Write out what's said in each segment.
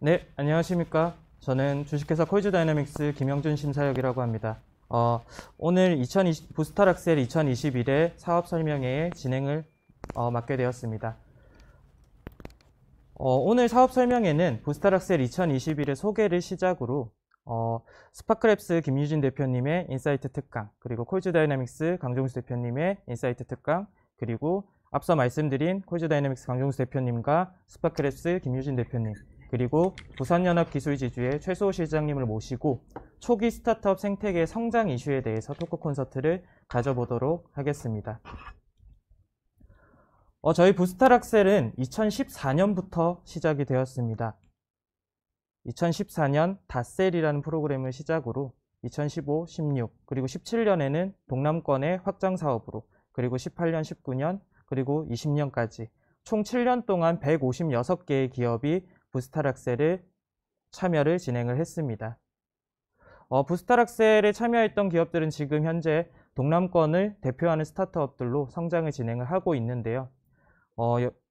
네, 안녕하십니까. 저는 주식회사 콜즈다이내믹스 김영준 심사역이라고 합니다. 오늘 부스터락셀 2021의 사업 설명회의 진행을 맡게 되었습니다. 오늘 사업 설명회는 부스터락셀 2021의 소개를 시작으로 스파크랩스 김유진 대표님의 인사이트 특강, 그리고 콜즈다이내믹스 강종수 대표님의 인사이트 특강, 그리고 앞서 말씀드린 콜즈다이내믹스 강종수 대표님과 스파크랩스 김유진 대표님, 그리고 부산연합기술지주의 최수호 실장님을 모시고 초기 스타트업 생태계 성장 이슈에 대해서 토크 콘서트를 가져보도록 하겠습니다. 저희 부스터락셀은 2014년부터 시작이 되었습니다. 2014년 닷셀이라는 프로그램을 시작으로 2015, 16, 그리고 17년에는 동남권의 확장 사업으로, 그리고 18년, 19년, 그리고 20년까지 총 7년 동안 156개의 기업이 부스터락셀을 참여를 진행을 했습니다. 부스터락셀에 참여했던 기업들은 지금 현재 동남권을 대표하는 스타트업들로 성장을 진행을 하고 있는데요.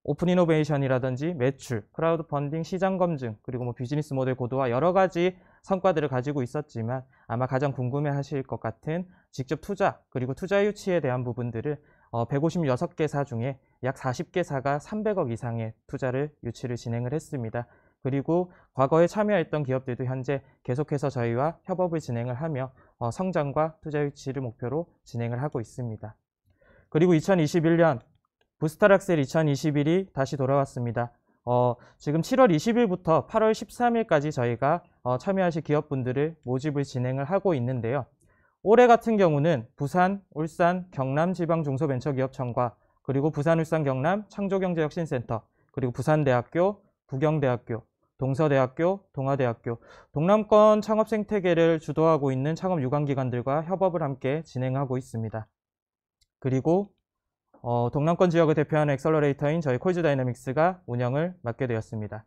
오픈 이노베이션이라든지 매출, 크라우드 펀딩, 시장 검증, 그리고 비즈니스 모델 고도화 여러 가지 성과들을 가지고 있었지만 아마 가장 궁금해 하실 것 같은 직접 투자, 그리고 투자 유치에 대한 부분들을 156개사 중에 약 40개사가 300억 이상의 투자를 유치를 진행을 했습니다. 그리고 과거에 참여했던 기업들도 현재 계속해서 저희와 협업을 진행을 하며 성장과 투자 유치를 목표로 진행을 하고 있습니다. 그리고 2021년 부스터락셀 2021이 다시 돌아왔습니다. 지금 7월 20일부터 8월 13일까지 저희가 참여하실 기업분들을 모집을 진행을 하고 있는데요. 올해 같은 경우는 부산, 울산, 경남 지방중소벤처기업청과 그리고 부산, 울산, 경남 창조경제혁신센터, 그리고 부산대학교, 부경대학교, 동서대학교, 동아대학교, 동남권 창업 생태계를 주도하고 있는 창업 유관기관들과 협업을 함께 진행하고 있습니다. 그리고 동남권 지역을 대표하는 엑셀러레이터인 저희 콜즈다이내믹스가 운영을 맡게 되었습니다.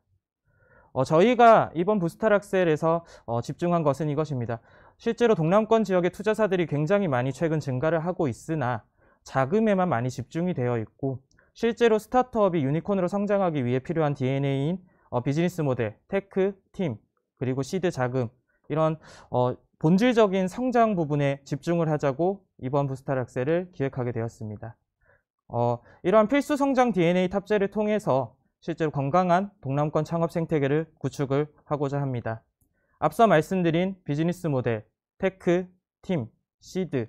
저희가 이번 부스터락셀에서 집중한 것은 이것입니다. 실제로 동남권 지역의 투자사들이 굉장히 많이 최근 증가를 하고 있으나 자금에만 많이 집중이 되어 있고, 실제로 스타트업이 유니콘으로 성장하기 위해 필요한 DNA인 비즈니스 모델, 테크, 팀, 그리고 시드 자금, 이런 본질적인 성장 부분에 집중을 하자고 이번 부스터락셀을 기획하게 되었습니다. 이러한 필수 성장 DNA 탑재를 통해서 실제로 건강한 동남권 창업 생태계를 구축을 하고자 합니다. 앞서 말씀드린 비즈니스 모델, 테크, 팀, 시드,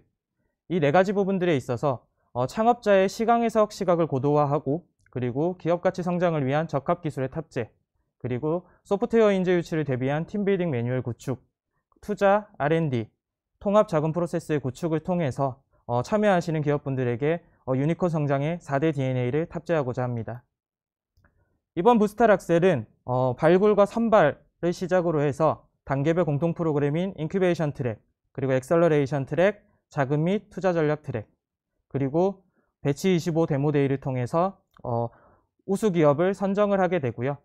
이 네 가지 부분들에 있어서 창업자의 시강 해석 시각을 고도화하고, 그리고 기업 가치 성장을 위한 적합 기술의 탑재, 그리고 소프트웨어 인재 유치를 대비한 팀빌딩 매뉴얼 구축, 투자, R&D, 통합 자금 프로세스의 구축을 통해서 참여하시는 기업분들에게 유니콘 성장의 4대 DNA를 탑재하고자 합니다. 이번 부스터락셀은 발굴과 선발을 시작으로 해서 단계별 공통 프로그램인 인큐베이션 트랙, 그리고 엑셀러레이션 트랙, 자금 및 투자 전략 트랙, 그리고 배치 25 데모데이를 통해서 우수 기업을 선정을 하게 되고요.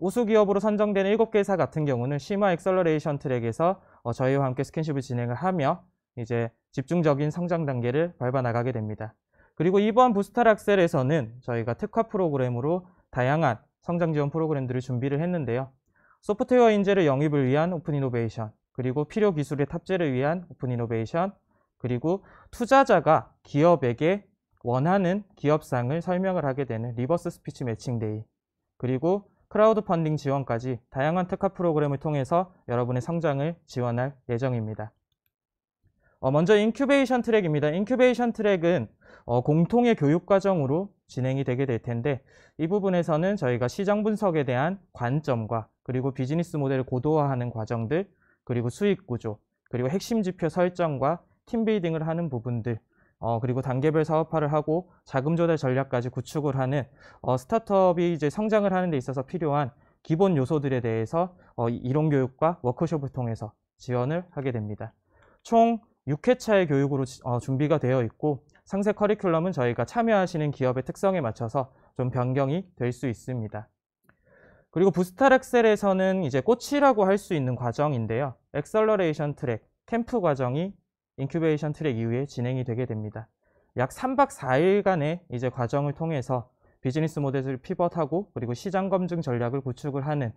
우수 기업으로 선정된 7개사 같은 경우는 심화 엑셀러레이션 트랙에서 저희와 함께 스킨십을 진행을 하며 이제 집중적인 성장 단계를 밟아 나가게 됩니다. 그리고 이번 부스터락셀에서는 저희가 특화 프로그램으로 다양한 성장 지원 프로그램들을 준비를 했는데요. 소프트웨어 인재를 영입을 위한 오픈 이노베이션, 그리고 필요 기술의 탑재를 위한 오픈 이노베이션, 그리고 투자자가 기업에게 원하는 기업상을 설명을 하게 되는 리버스 스피치 매칭 데이, 그리고 크라우드 펀딩 지원까지 다양한 특화 프로그램을 통해서 여러분의 성장을 지원할 예정입니다. 먼저 인큐베이션 트랙입니다. 인큐베이션 트랙은 공통의 교육 과정으로 진행이 되게 될 텐데, 이 부분에서는 저희가 시장 분석에 대한 관점과 그리고 비즈니스 모델을 고도화하는 과정들, 그리고 수익 구조, 그리고 핵심 지표 설정과 팀 빌딩을 하는 부분들, 그리고 단계별 사업화를 하고 자금 조달 전략까지 구축을 하는 스타트업이 이제 성장을 하는 데 있어서 필요한 기본 요소들에 대해서 이론 교육과 워크숍을 통해서 지원을 하게 됩니다. 총 6회차의 교육으로 준비가 되어 있고, 상세 커리큘럼은 저희가 참여하시는 기업의 특성에 맞춰서 좀 변경이 될 수 있습니다. 그리고 부스터락셀에서는 이제 꽃이라고 할 수 있는 과정인데요. 엑셀러레이션 트랙, 캠프 과정이 인큐베이션 트랙 이후에 진행이 되게 됩니다. 약 3박 4일간의 이제 과정을 통해서 비즈니스 모델을 피벗하고, 그리고 시장 검증 전략을 구축을 하는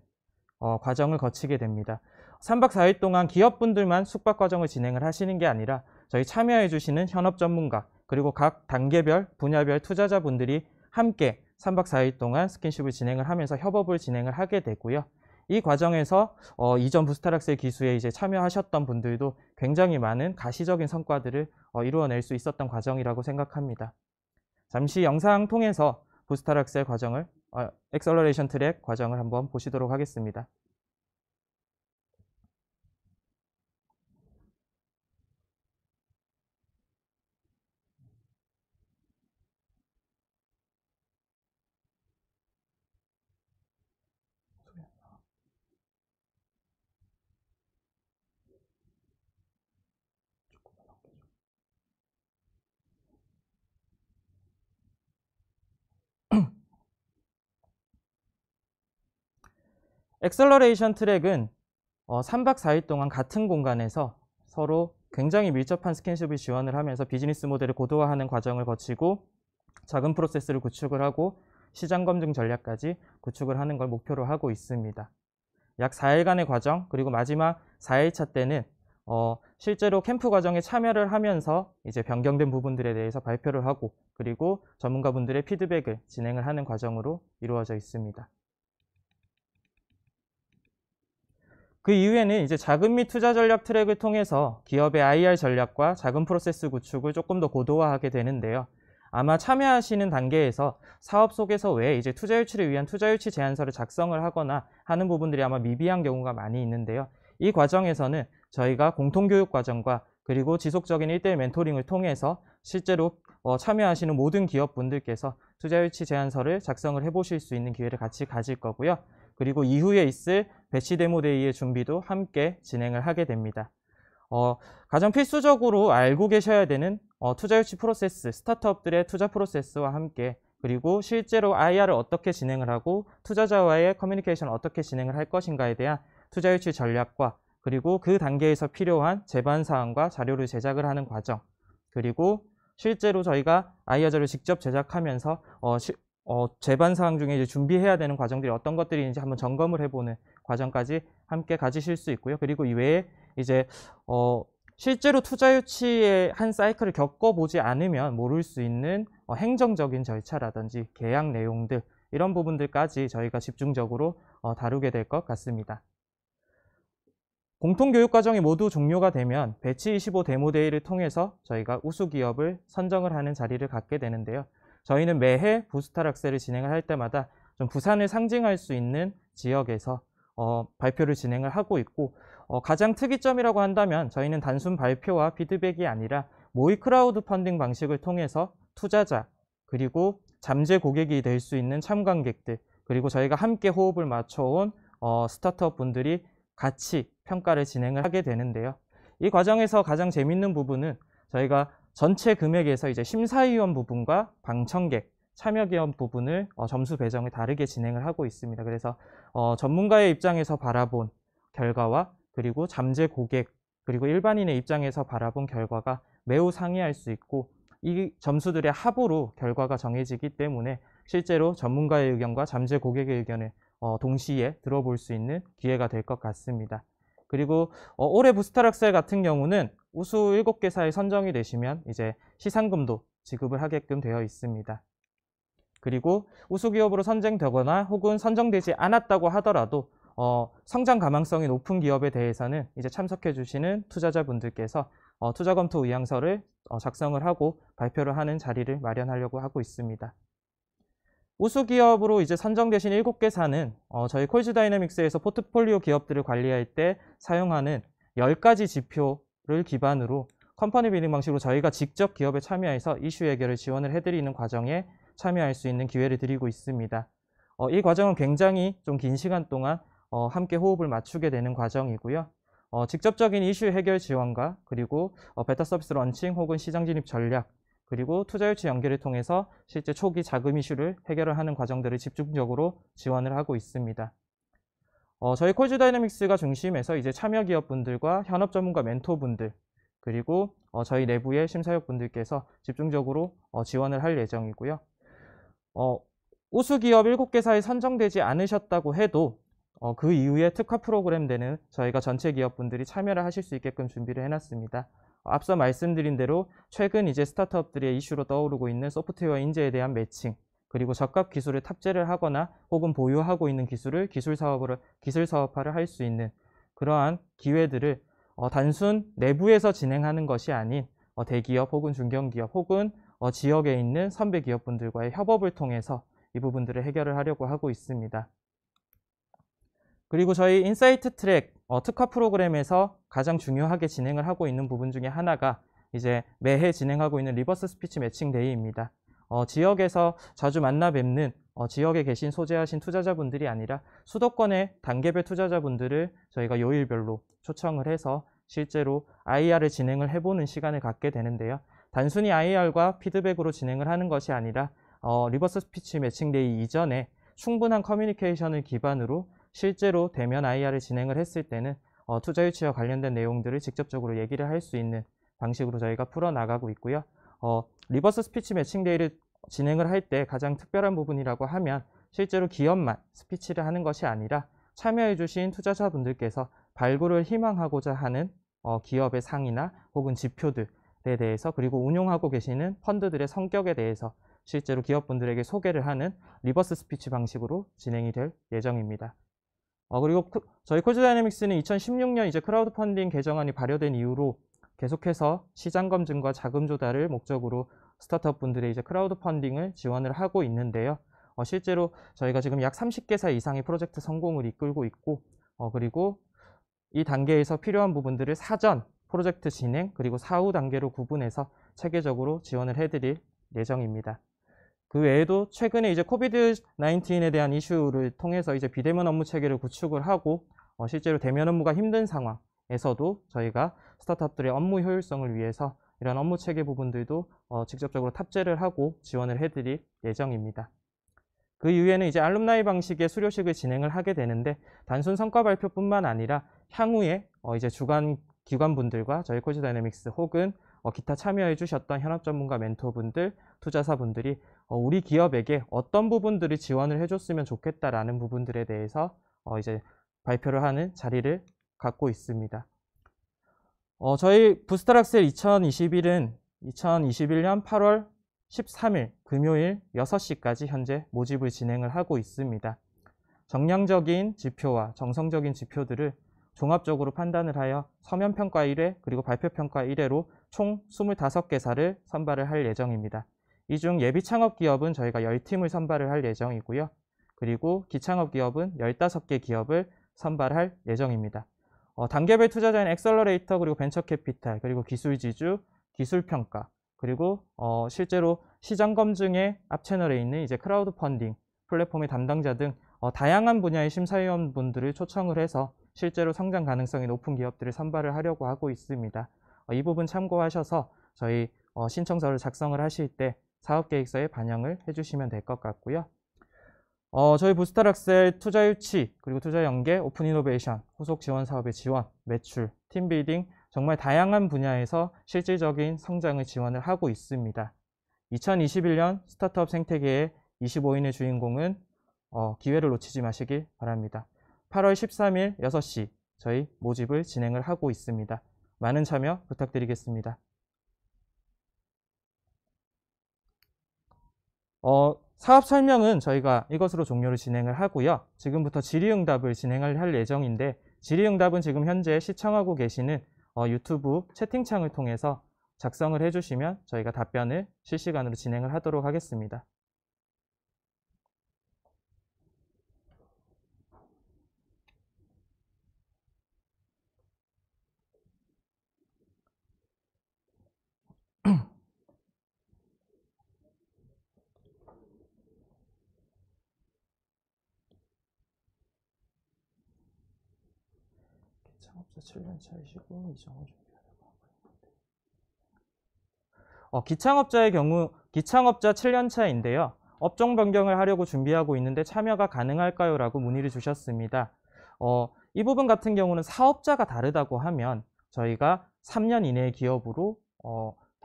과정을 거치게 됩니다. 3박 4일 동안 기업분들만 숙박 과정을 진행을 하시는 게 아니라 저희 참여해 주시는 현업 전문가 그리고 각 단계별 분야별 투자자분들이 함께 3박 4일 동안 스킨십을 진행을 하면서 협업을 진행을 하게 되고요. 이 과정에서 이전 부스타락셀 기수에 이제 참여하셨던 분들도 굉장히 많은 가시적인 성과들을 이루어낼 수 있었던 과정이라고 생각합니다. 잠시 영상 통해서 부스타락셀 과정을 엑셀러레이션 트랙 과정을 한번 보시도록 하겠습니다. 엑셀러레이션 트랙은 3박 4일 동안 같은 공간에서 서로 굉장히 밀접한 스킨십을 지원을 하면서 비즈니스 모델을 고도화하는 과정을 거치고 작은 프로세스를 구축을 하고 시장 검증 전략까지 구축을 하는 걸 목표로 하고 있습니다. 약 4일간의 과정, 그리고 마지막 4일차 때는 실제로 캠프 과정에 참여를 하면서 이제 변경된 부분들에 대해서 발표를 하고 그리고 전문가분들의 피드백을 진행을 하는 과정으로 이루어져 있습니다. 그 이후에는 이제 자금 및 투자 전략 트랙을 통해서 기업의 IR 전략과 자금 프로세스 구축을 조금 더 고도화하게 되는데요. 아마 참여하시는 단계에서 사업 속에서 왜 이제 투자 유치를 위한 투자 유치 제안서를 작성을 하거나 하는 부분들이 아마 미비한 경우가 많이 있는데요. 이 과정에서는 저희가 공통교육 과정과 그리고 지속적인 1:1 멘토링을 통해서 실제로 참여하시는 모든 기업분들께서 투자 유치 제안서를 작성을 해보실 수 있는 기회를 같이 가질 거고요. 그리고 이후에 있을 배치 데모 데이의 준비도 함께 진행을 하게 됩니다. 가장 필수적으로 알고 계셔야 되는 투자 유치 프로세스, 스타트업들의 투자 프로세스와 함께 그리고 실제로 IR을 어떻게 진행을 하고 투자자와의 커뮤니케이션을 어떻게 진행을 할 것인가에 대한 투자 유치 전략과 그리고 그 단계에서 필요한 제반 사항과 자료를 제작을 하는 과정, 그리고 실제로 저희가 IR 자료를 직접 제작하면서 제반 사항 중에 이제 준비해야 되는 과정들이 어떤 것들이 있는지 한번 점검을 해보는 과정까지 함께 가지실 수 있고요. 그리고 이외에 이제 실제로 투자 유치의 한 사이클을 겪어보지 않으면 모를 수 있는 행정적인 절차라든지 계약 내용들 이런 부분들까지 저희가 집중적으로 다루게 될 것 같습니다. 공통교육 과정이 모두 종료가 되면 배치 25 데모 데이를 통해서 저희가 우수 기업을 선정을 하는 자리를 갖게 되는데요. 저희는 매해 부스타락셀을 진행을 할 때마다 좀 부산을 상징할 수 있는 지역에서 발표를 진행을 하고 있고 가장 특이점이라고 한다면 저희는 단순 발표와 피드백이 아니라 모의 크라우드 펀딩 방식을 통해서 투자자 그리고 잠재 고객이 될 수 있는 참관객들 그리고 저희가 함께 호흡을 맞춰온 스타트업 분들이 같이 평가를 진행을 하게 되는데요. 이 과정에서 가장 재밌는 부분은 저희가 전체 금액에서 이제 심사위원 부분과 방청객, 참여기업 부분을 점수 배정을 다르게 진행을 하고 있습니다. 그래서 전문가의 입장에서 바라본 결과와 그리고 잠재 고객, 그리고 일반인의 입장에서 바라본 결과가 매우 상이할 수 있고 이 점수들의 합으로 결과가 정해지기 때문에 실제로 전문가의 의견과 잠재 고객의 의견을 동시에 들어볼 수 있는 기회가 될 것 같습니다. 그리고 올해 부스타락셀 같은 경우는 우수 7개사에 선정이 되시면 이제 시상금도 지급을 하게끔 되어 있습니다. 그리고 우수 기업으로 선정되거나 혹은 선정되지 않았다고 하더라도 성장 가망성이 높은 기업에 대해서는 이제 참석해 주시는 투자자분들께서 투자 검토 의향서를 작성을 하고 발표를 하는 자리를 마련하려고 하고 있습니다. 우수 기업으로 이제 선정되신 7개사는 저희 콜즈 다이내믹스에서 포트폴리오 기업들을 관리할 때 사용하는 10가지 지표를 기반으로 컴퍼니 빌딩 방식으로 저희가 직접 기업에 참여해서 이슈 해결을 지원을 해드리는 과정에 참여할 수 있는 기회를 드리고 있습니다. 이 과정은 굉장히 좀 긴 시간 동안 함께 호흡을 맞추게 되는 과정이고요. 직접적인 이슈 해결 지원과 그리고 베타 서비스 런칭 혹은 시장 진입 전략 그리고 투자 유치 연계를 통해서 실제 초기 자금 이슈를 해결을 하는 과정들을 집중적으로 지원을 하고 있습니다. 저희 콜즈 다이내믹스가 중심에서 이제 참여 기업분들과 현업 전문가 멘토분들 그리고 저희 내부의 심사역분들께서 집중적으로 지원을 할 예정이고요. 우수 기업 7개사에 선정되지 않으셨다고 해도 그 이후에 특화 프로그램되는 저희가 전체 기업분들이 참여를 하실 수 있게끔 준비를 해놨습니다. 앞서 말씀드린 대로 최근 이제 스타트업들의 이슈로 떠오르고 있는 소프트웨어 인재에 대한 매칭, 그리고 적합 기술을 탑재를 하거나 혹은 보유하고 있는 기술을 기술 사업화를 할 수 있는 그러한 기회들을 단순 내부에서 진행하는 것이 아닌 대기업 혹은 중견기업 혹은 지역에 있는 선배 기업분들과의 협업을 통해서 이 부분들을 해결을 하려고 하고 있습니다. 그리고 저희 인사이트 트랙 특화 프로그램에서 가장 중요하게 진행을 하고 있는 부분 중에 하나가 이제 매해 진행하고 있는 리버스 스피치 매칭 데이입니다. 지역에서 자주 만나 뵙는 지역에 계신 소재하신 투자자분들이 아니라 수도권의 단계별 투자자분들을 저희가 요일별로 초청을 해서 실제로 IR을 진행을 해보는 시간을 갖게 되는데요. 단순히 IR과 피드백으로 진행을 하는 것이 아니라 리버스 스피치 매칭 데이 이전에 충분한 커뮤니케이션을 기반으로 실제로 대면 IR을 진행을 했을 때는 투자 유치와 관련된 내용들을 직접적으로 얘기를 할 수 있는 방식으로 저희가 풀어나가고 있고요. 리버스 스피치 매칭 데이를 진행을 할 때 가장 특별한 부분이라고 하면 실제로 기업만 스피치를 하는 것이 아니라 참여해 주신 투자자분들께서 발굴을 희망하고자 하는 기업의 상이나 혹은 지표들에 대해서 그리고 운용하고 계시는 펀드들의 성격에 대해서 실제로 기업분들에게 소개를 하는 리버스 스피치 방식으로 진행이 될 예정입니다. 그리고 저희 콜즈다이내믹스는 2016년 이제 크라우드 펀딩 개정안이 발효된 이후로 계속해서 시장 검증과 자금 조달을 목적으로 스타트업 분들의 이제 크라우드 펀딩을 지원을 하고 있는데요. 실제로 저희가 지금 약 30개사 이상의 프로젝트 성공을 이끌고 있고 그리고 이 단계에서 필요한 부분들을 사전 프로젝트 진행 그리고 사후 단계로 구분해서 체계적으로 지원을 해드릴 예정입니다. 그 외에도 최근에 이제 코비드-19에 대한 이슈를 통해서 이제 비대면 업무 체계를 구축을 하고 실제로 대면 업무가 힘든 상황에서도 저희가 스타트업들의 업무 효율성을 위해서 이런 업무 체계 부분들도 직접적으로 탑재를 하고 지원을 해드릴 예정입니다. 그 이후에는 이제 알룸나이 방식의 수료식을 진행을 하게 되는데 단순 성과 발표뿐만 아니라 향후에 이제 주관 기관분들과 저희 콜즈다이내믹스 혹은 기타 참여해 주셨던 현업 전문가 멘토분들, 투자사분들이 우리 기업에게 어떤 부분들을 지원을 해줬으면 좋겠다라는 부분들에 대해서 이제 발표를 하는 자리를 갖고 있습니다. 저희 부스터락셀 2021은 2021년 8월 13일 금요일 6시까지 현재 모집을 진행을 하고 있습니다. 정량적인 지표와 정성적인 지표들을 종합적으로 판단을 하여 서면평가 1회 그리고 발표평가 1회로 총 25개사를 선발을 할 예정입니다. 이 중 예비 창업기업은 저희가 10팀을 선발을 할 예정이고요. 그리고 기창업기업은 15개 기업을 선발할 예정입니다. 단계별 투자자인 엑셀러레이터 그리고 벤처캐피탈 그리고 기술지주, 기술평가 그리고 실제로 시장검증의 앞채널에 있는 이제 크라우드 펀딩 플랫폼의 담당자 등 다양한 분야의 심사위원분들을 초청을 해서 실제로 성장 가능성이 높은 기업들을 선발을 하려고 하고 있습니다. 이 부분 참고하셔서 저희 신청서를 작성을 하실 때 사업계획서에 반영을 해주시면 될 것 같고요. 저희 부스터락셀 투자 유치 그리고 투자 연계, 오픈 이노베이션, 후속 지원 사업의 지원, 매출, 팀 빌딩 정말 다양한 분야에서 실질적인 성장을 지원을 하고 있습니다. 2021년 스타트업 생태계의 25인의 주인공은 기회를 놓치지 마시길 바랍니다. 8월 13일 6시 저희 모집을 진행을 하고 있습니다. 많은 참여 부탁드리겠습니다. 사업 설명은 저희가 이것으로 종료를 진행을 하고요. 지금부터 질의응답을 진행을 할 예정인데 질의응답은 지금 현재 시청하고 계시는 유튜브 채팅창을 통해서 작성을 해주시면 저희가 답변을 실시간으로 진행을 하도록 하겠습니다. 창업자 7년 차이시고 이정을 준비하려고 하고 있는데 기창업자의 경우 기창업자 7년 차인데요. 업종 변경을 하려고 준비하고 있는데 참여가 가능할까요? 라고 문의를 주셨습니다. 이 부분 같은 경우는 사업자가 다르다고 하면 저희가 3년 이내의 기업으로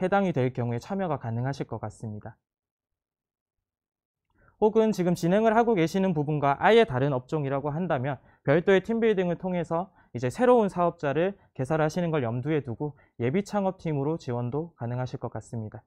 해당이 될 경우에 참여가 가능하실 것 같습니다. 혹은 지금 진행을 하고 계시는 부분과 아예 다른 업종이라고 한다면 별도의 팀빌딩을 통해서 이제 새로운 사업자를 개설하시는 걸 염두에 두고 예비 창업팀으로 지원도 가능하실 것 같습니다.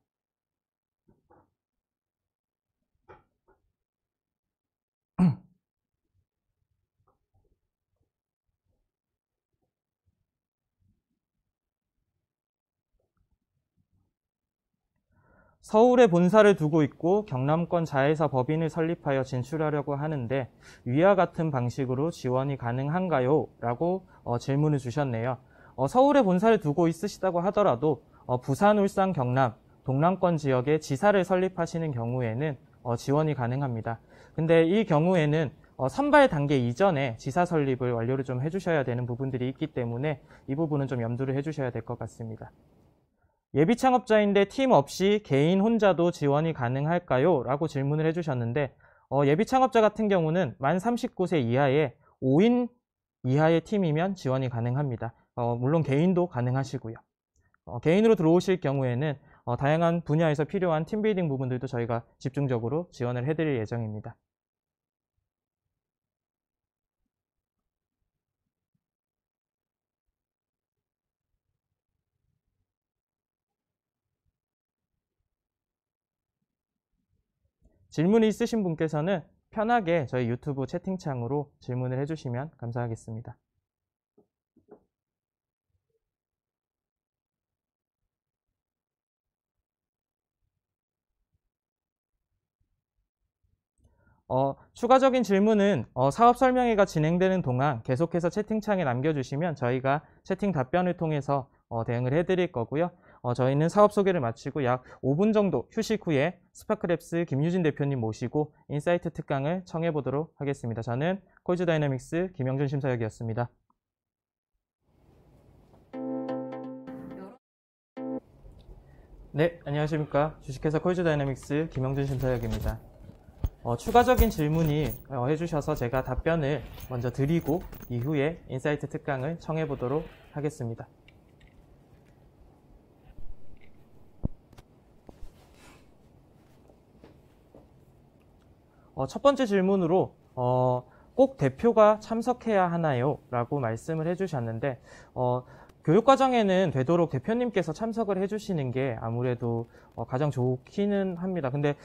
서울에 본사를 두고 있고 경남권 자회사 법인을 설립하여 진출하려고 하는데 위와 같은 방식으로 지원이 가능한가요? 라고 질문을 주셨네요. 서울에 본사를 두고 있으시다고 하더라도 부산, 울산, 경남, 동남권 지역에 지사를 설립하시는 경우에는 지원이 가능합니다. 근데 이 경우에는 선발 단계 이전에 지사 설립을 완료를 좀 해주셔야 되는 부분들이 있기 때문에 이 부분은 좀 염두를 해주셔야 될 것 같습니다. 예비 창업자인데 팀 없이 개인 혼자도 지원이 가능할까요? 라고 질문을 해주셨는데 예비 창업자 같은 경우는 만 39세 이하의 5인 이하의 팀이면 지원이 가능합니다. 물론 개인도 가능하시고요. 개인으로 들어오실 경우에는 다양한 분야에서 필요한 팀빌딩 부분들도 저희가 집중적으로 지원을 해드릴 예정입니다. 질문이 있으신 분께서는 편하게 저희 유튜브 채팅창으로 질문을 해주시면 감사하겠습니다. 추가적인 질문은 사업 설명회가 진행되는 동안 계속해서 채팅창에 남겨주시면 저희가 채팅 답변을 통해서 대응을 해드릴 거고요. 저희는 사업 소개를 마치고 약 5분 정도 휴식 후에 스파크랩스 김유진 대표님 모시고 인사이트 특강을 청해 보도록 하겠습니다. 저는 콜즈 다이내믹스 김영준 심사역이었습니다. 네, 안녕하십니까. 주식회사 콜즈 다이내믹스 김영준 심사역입니다. 추가적인 질문이 해주셔서 제가 답변을 먼저 드리고 이후에 인사이트 특강을 청해 보도록 하겠습니다. 첫 번째 질문으로 꼭 대표가 참석해야 하나요? 라고 말씀을 해주셨는데 교육과정에는 되도록 대표님께서 참석을 해주시는 게 아무래도 가장 좋기는 합니다. 근데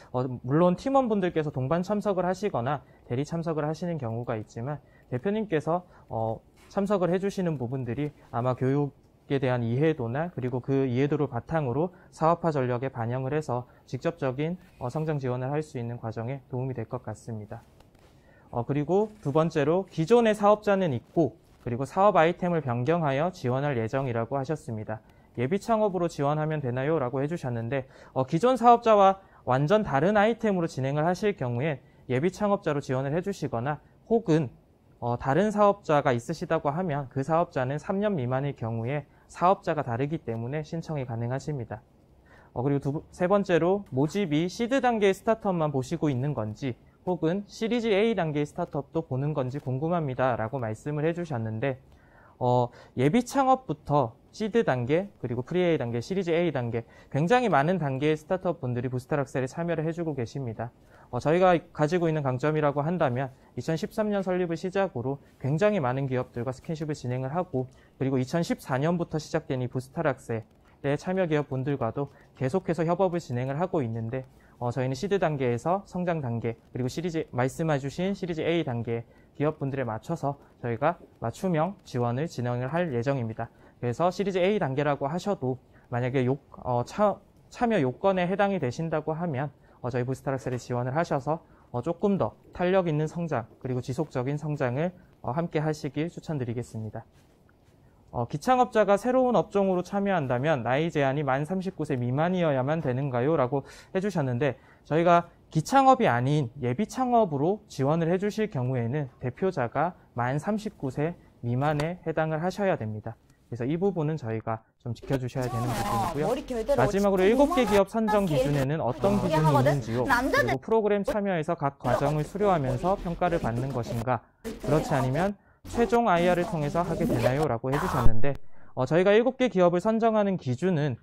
물론 팀원분들께서 동반 참석을 하시거나 대리 참석을 하시는 경우가 있지만 대표님께서 참석을 해주시는 부분들이 아마 교육에 대한 이해도나 그리고 그 이해도를 바탕으로 사업화 전략에 반영을 해서 직접적인 성장 지원을 할 수 있는 과정에 도움이 될 것 같습니다. 그리고 두 번째로 기존의 사업자는 있고 그리고 사업 아이템을 변경하여 지원할 예정이라고 하셨습니다. 예비 창업으로 지원하면 되나요? 라고 해주셨는데 기존 사업자와 완전 다른 아이템으로 진행을 하실 경우에 예비 창업자로 지원을 해주시거나 혹은 다른 사업자가 있으시다고 하면 그 사업자는 3년 미만일 경우에 사업자가 다르기 때문에 신청이 가능하십니다. 그리고 세 번째로 모집이 시드 단계의 스타트업만 보시고 있는 건지 혹은 시리즈 A 단계의 스타트업도 보는 건지 궁금합니다. 라고 말씀을 해주셨는데 예비 창업부터 시드 단계, 그리고 프리-A 단계, 시리즈 A 단계 굉장히 많은 단계의 스타트업 분들이 부스트락셀에 참여를 해주고 계십니다. 저희가 가지고 있는 강점이라고 한다면 2013년 설립을 시작으로 굉장히 많은 기업들과 스킨십을 진행을 하고 그리고 2014년부터 시작된 이 부스트락셀의 참여 기업 분들과도 계속해서 협업을 진행을 하고 있는데 저희는 시드 단계에서 성장 단계 그리고 말씀해 주신 시리즈 A 단계 기업분들에 맞춰서 저희가 맞춤형 지원을 진행을 할 예정입니다. 그래서 시리즈 A 단계라고 하셔도 만약에 참여 요건에 해당이 되신다고 하면 저희 부스트락셀에 지원을 하셔서 조금 더 탄력 있는 성장 그리고 지속적인 성장을 함께 하시길 추천드리겠습니다. 기창업자가 새로운 업종으로 참여한다면 나이 제한이 만 39세 미만이어야만 되는가요? 라고 해주셨는데 저희가 기창업이 아닌 예비 창업으로 지원을 해주실 경우에는 대표자가 만 39세 미만에 해당을 하셔야 됩니다. 그래서 이 부분은 저희가 좀 지켜주셔야 되는 부분이고요. 마지막으로 7개 기업 선정 기준에는 어떤 기준이 있는지요? 그리고 프로그램 참여에서 각 과정을 수료하면서 평가를 받는 것인가? 그렇지 않으면 최종 IR을 통해서 하게 되나요? 라고 해주셨는데 저희가 7개 기업을 선정하는 기준은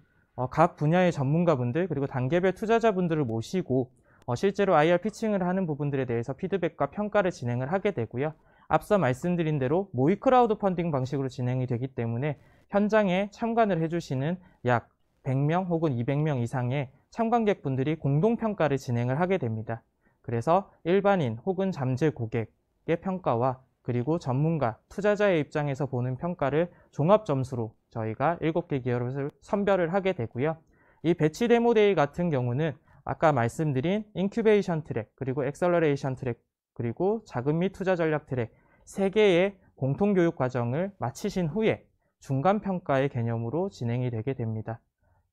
각 분야의 전문가분들 그리고 단계별 투자자분들을 모시고 실제로 IR 피칭을 하는 부분들에 대해서 피드백과 평가를 진행을 하게 되고요. 앞서 말씀드린 대로 모의 크라우드 펀딩 방식으로 진행이 되기 때문에 현장에 참관을 해주시는 약 100명 혹은 200명 이상의 참관객분들이 공동평가를 진행을 하게 됩니다. 그래서 일반인 혹은 잠재 고객의 평가와 그리고 전문가, 투자자의 입장에서 보는 평가를 종합 점수로 저희가 7개 기업을 선별을 하게 되고요. 이 배치 데모데이 같은 경우는 아까 말씀드린 인큐베이션 트랙, 그리고 엑셀러레이션 트랙, 그리고 자금 및 투자 전략 트랙 3개의 공통교육 과정을 마치신 후에 중간평가의 개념으로 진행이 되게 됩니다.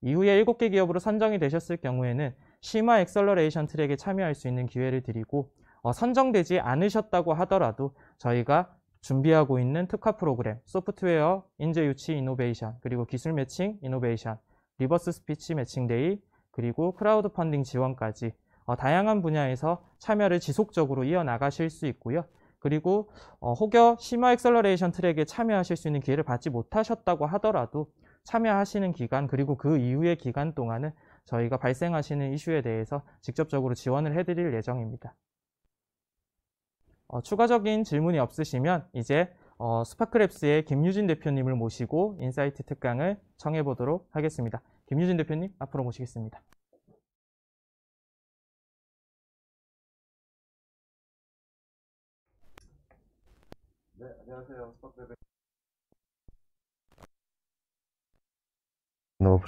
이후에 7개 기업으로 선정이 되셨을 경우에는 심화 엑셀러레이션 트랙에 참여할 수 있는 기회를 드리고 선정되지 않으셨다고 하더라도 저희가 준비하고 있는 특화 프로그램, 소프트웨어 인재 유치 이노베이션, 그리고 기술 매칭 이노베이션, 리버스 스피치 매칭 데이, 그리고 크라우드 펀딩 지원까지 다양한 분야에서 참여를 지속적으로 이어나가실 수 있고요. 그리고 혹여 심화 엑셀러레이션 트랙에 참여하실 수 있는 기회를 받지 못하셨다고 하더라도 참여하시는 기간 그리고 그 이후의 기간 동안은 저희가 발생하시는 이슈에 대해서 직접적으로 지원을 해드릴 예정입니다. 추가적인 질문이 없으시면 이제 스파크랩스의 김유진 대표님을 모시고 인사이트 특강을 청해 보도록 하겠습니다. 김유진 대표님 앞으로 모시겠습니다. 네, 안녕하세요. 스파크랩의 너무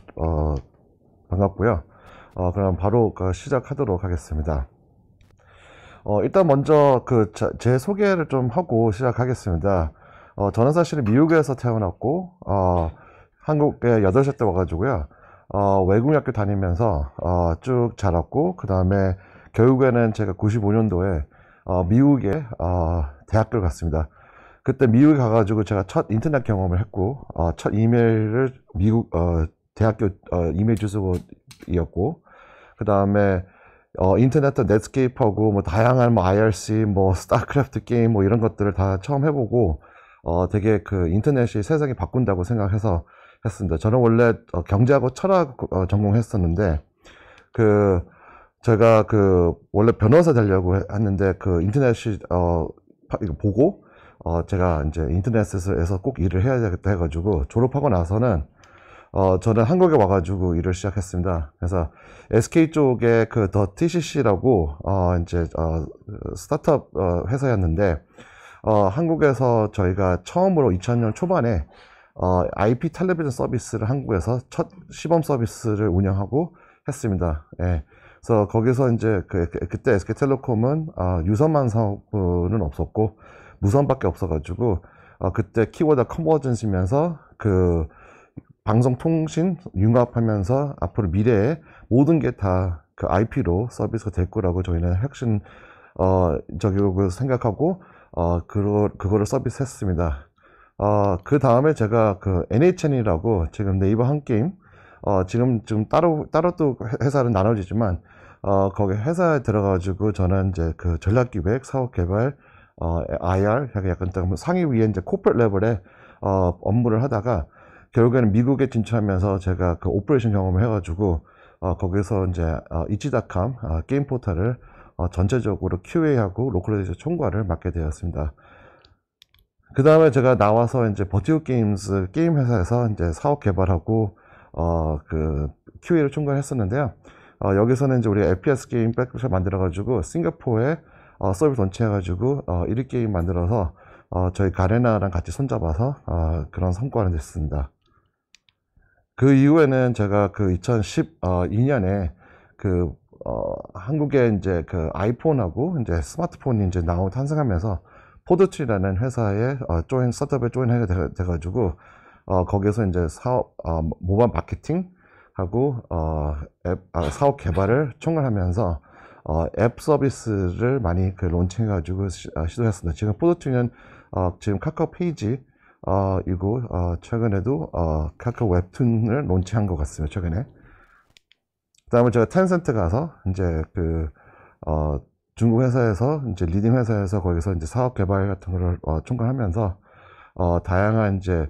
반갑고요. 그럼 바로 시작하도록 하겠습니다. 일단 먼저 제 소개를 좀 하고 시작하겠습니다. 저는 사실은 미국에서 태어났고 한국에 8살 때 와가지고요. 외국학교 다니면서 쭉 자랐고 그 다음에 결국에는 제가 95년도에 미국에 대학교를 갔습니다. 그때 미국에 가가지고 제가 첫 인터넷 경험을 했고 첫 이메일을 미국 대학교 이메일 주소이었고 그 다음에 인터넷 넷스케이프하고 뭐 다양한 뭐 IRC 뭐 스타크래프트 게임 뭐 이런 것들을 다 처음 해보고 되게 그 인터넷이 세상이 바꾼다고 생각해서 했습니다. 저는 원래 경제하고 철학 전공했었는데 제가 원래 변호사 되려고 했는데 인터넷이 보고 제가 이제 인터넷에서 꼭 일을 해야 되겠다 해가지고 졸업하고 나서는 저는 한국에 와가지고 일을 시작했습니다. 그래서 SK 쪽에 더 TCC라고 이제 스타트업 회사였는데 한국에서 저희가 처음으로 2000년 초반에 IP 텔레비전 서비스를 한국에서 첫 시범 서비스를 운영하고 했습니다. 예. 그래서 거기서 이제 그때 SK텔레콤은 유선만 사업은 없었고 무선밖에 없어가지고 그때 키워드 컨버전시면서 방송통신 융합하면서 앞으로 미래에 모든 게 다 IP로 서비스가 될 거라고 저희는 핵심 적이라고 생각하고 그거를 서비스했습니다. 그 다음에 제가 NHN이라고 지금 네이버 한 게임 지금 따로 또 회사는 나눠지지만 거기 회사에 들어가지고 저는 이제 전략기획, 사업개발, IR 약간 상위 위에 이제 코퍼레이트 레벨에 업무를 하다가 결국에는 미국에 진출하면서 제가 오퍼레이션 경험을 해가지고 거기서 이제 이치닷컴 게임 포털을 전체적으로 QA하고 로컬라이제이션 총괄을 맡게 되었습니다. 그 다음에 제가 나와서 이제 버티고 게임즈 게임 회사에서 이제 사업 개발하고 QA를 총괄했었는데요. 여기서는 이제 우리 FPS 게임 백업샵 만들어가지고 싱가포르에 서비스 론치해가지고 1위 게임 만들어서 저희 가레나랑 같이 손잡아서 그런 성과를 냈습니다. 그 이후에는 제가 2012년에 한국에 이제 아이폰하고 이제 스마트폰이 이제 탄생하면서 포드트리라는 회사에 스타트업에 조인하게 돼가지고 거기서 이제 사업 모바일 마케팅하고 사업 개발을 총괄하면서 앱 서비스를 많이 론칭해가지고 시도했습니다. 지금 포드트리는 지금 카카오 페이지 이고 최근에도 카카오 웹툰을 론칭한 것 같습니다. 최근에. 그다음에 제가 텐센트 가서 이제 중국 회사에서 이제 리딩 회사에서 거기서 이제 사업 개발 같은 거를 총괄하면서 다양한 이제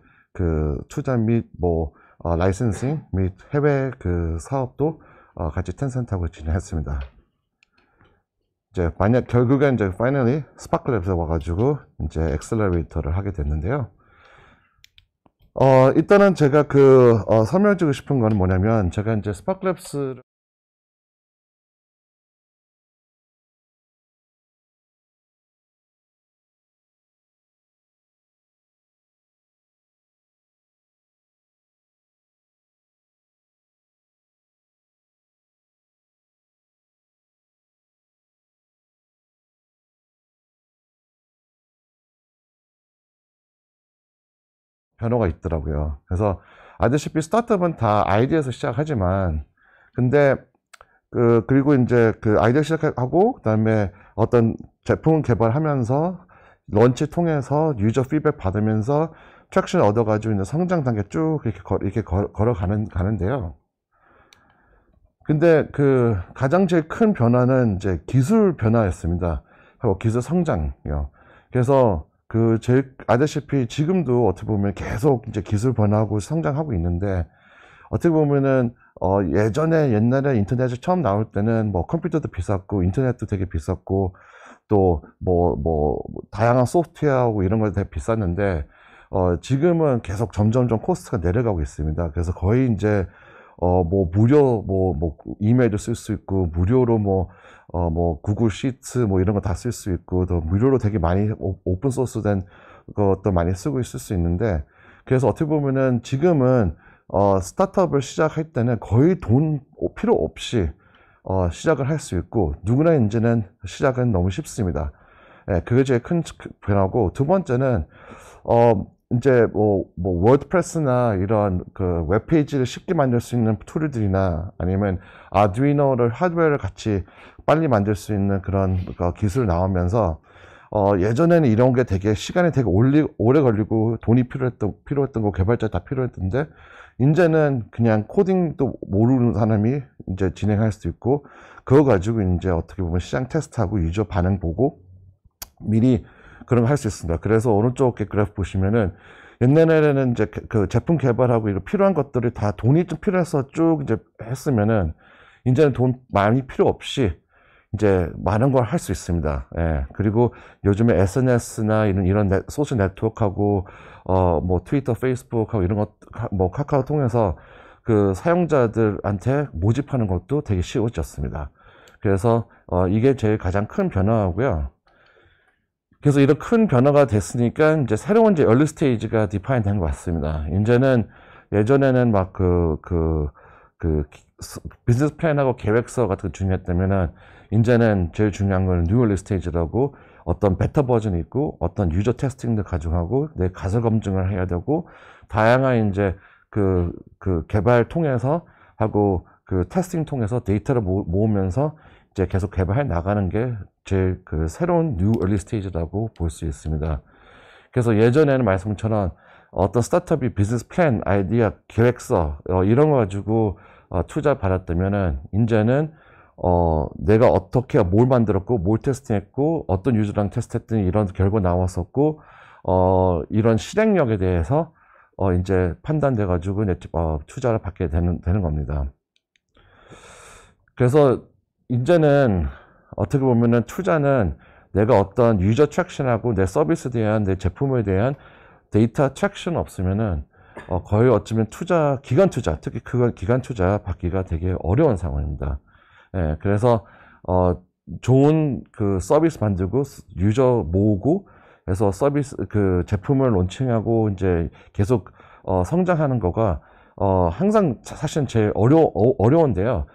투자 및 라이센싱 및 해외 사업도 같이 텐센트하고 진행했습니다. 이제 만약 결국엔 이제 파이널리 스파클랩스에 와가지고 이제 엑셀러레이터를 하게 됐는데요. 일단은 제가 설명드리고 싶은 거는 뭐냐면, 제가 이제 스파클랩스 변화가 있더라고요. 그래서 아시다시피 스타트업은 다 아이디어에서 시작하지만, 근데 그리고 이제 아이디어 시작하고, 그다음에 어떤 제품 개발하면서 런치 통해서 유저 피드백 받으면서 트랙션 얻어가지고 이제 성장 단계 쭉 이렇게 걸어가는데요. 근데 가장 제일 큰 변화는 이제 기술 변화였습니다. 하고 기술 성장이요. 그래서 제일 아시다시피 지금도 어떻게 보면 계속 이제 기술 변화하고 성장하고 있는데, 어떻게 보면은 옛날에 인터넷이 처음 나올 때는 뭐 컴퓨터도 비쌌고 인터넷도 되게 비쌌고 또 다양한 소프트웨어하고 이런 거 되게 비쌌는데, 지금은 계속 점점점 코스트가 내려가고 있습니다. 그래서 거의 이제 무료 이메일도 쓸 수 있고, 무료로 구글 시트 이런 거 다 쓸 수 있고, 또 무료로 되게 많이 오픈 소스 된 것도 많이 쓰고 있을 수 있는데, 그래서 어떻게 보면은 지금은 스타트업을 시작할 때는 거의 돈 필요 없이 시작을 할 수 있고, 누구나 이제는 시작은 너무 쉽습니다. 예, 그게 제일 큰 변화고, 두 번째는 이제 워드프레스나 이런 웹페이지를 쉽게 만들 수 있는 툴들이나, 아니면 아두이노를 하드웨어를 같이 빨리 만들 수 있는 그런 기술 나오면서, 예전에는 이런 게 되게 시간이 되게 오래 걸리고 돈이 필요했던 거, 개발자 다 필요했던데, 이제는 그냥 코딩도 모르는 사람이 이제 진행할 수 있고, 그거 가지고 이제 어떻게 보면 시장 테스트하고 유저 반응 보고 미리 그런 거 할 수 있습니다. 그래서 오른쪽 그래프 보시면은, 옛날에는 이제 제품 개발하고 이거 필요한 것들이 다 돈이 좀 필요해서 쭉 이제 했으면은, 이제는 돈 많이 필요 없이 이제 많은 걸 할 수 있습니다. 예. 그리고 요즘에 SNS나 이런 소셜 네트워크하고 트위터, 페이스북하고 이런 것, 카카오 통해서 사용자들한테 모집하는 것도 되게 쉬워졌습니다. 그래서 이게 제일 가장 큰 변화고요. 그래서 이런 큰 변화가 됐으니까 이제 새로운 이제 early stage가 define 된 것 같습니다. 이제는 예전에는 비즈니스 플랜하고 계획서 같은 거 중요했다면은, 이제는 제일 중요한 건 new early stage라고, 어떤 베타 버전이 있고, 어떤 유저 테스팅도 가져가고, 내 가설 검증을 해야 되고, 다양한 이제 개발 통해서 하고 테스팅 통해서 데이터를 모으면서 이제 계속 개발해 나가는 게 제일 새로운 new early stage라고 볼 수 있습니다. 그래서 예전에는 말씀처럼 어떤 스타트업이 비즈니스 플랜, 아이디어, 계획서 이런 거 가지고 투자 받았다면은, 이제는 내가 어떻게 뭘 만들었고 뭘 테스팅했고 어떤 유저랑 테스트했더니 이런 결과 나왔었고 이런 실행력에 대해서 이제 판단돼 가지고 투자를 받게 되는 겁니다. 그래서 이제는 어떻게 보면은 투자는 내가 어떤 유저 트랙션하고 내 서비스에 대한, 내 제품에 대한 데이터 트랙션 없으면은 거의 어쩌면 기간 투자, 특히 기간 투자 받기가 되게 어려운 상황입니다. 예, 그래서 좋은 서비스 만들고 유저 모으고 해서 서비스 제품을 론칭하고 이제 계속 성장하는 거가 항상 사실은 제일 어려운데요.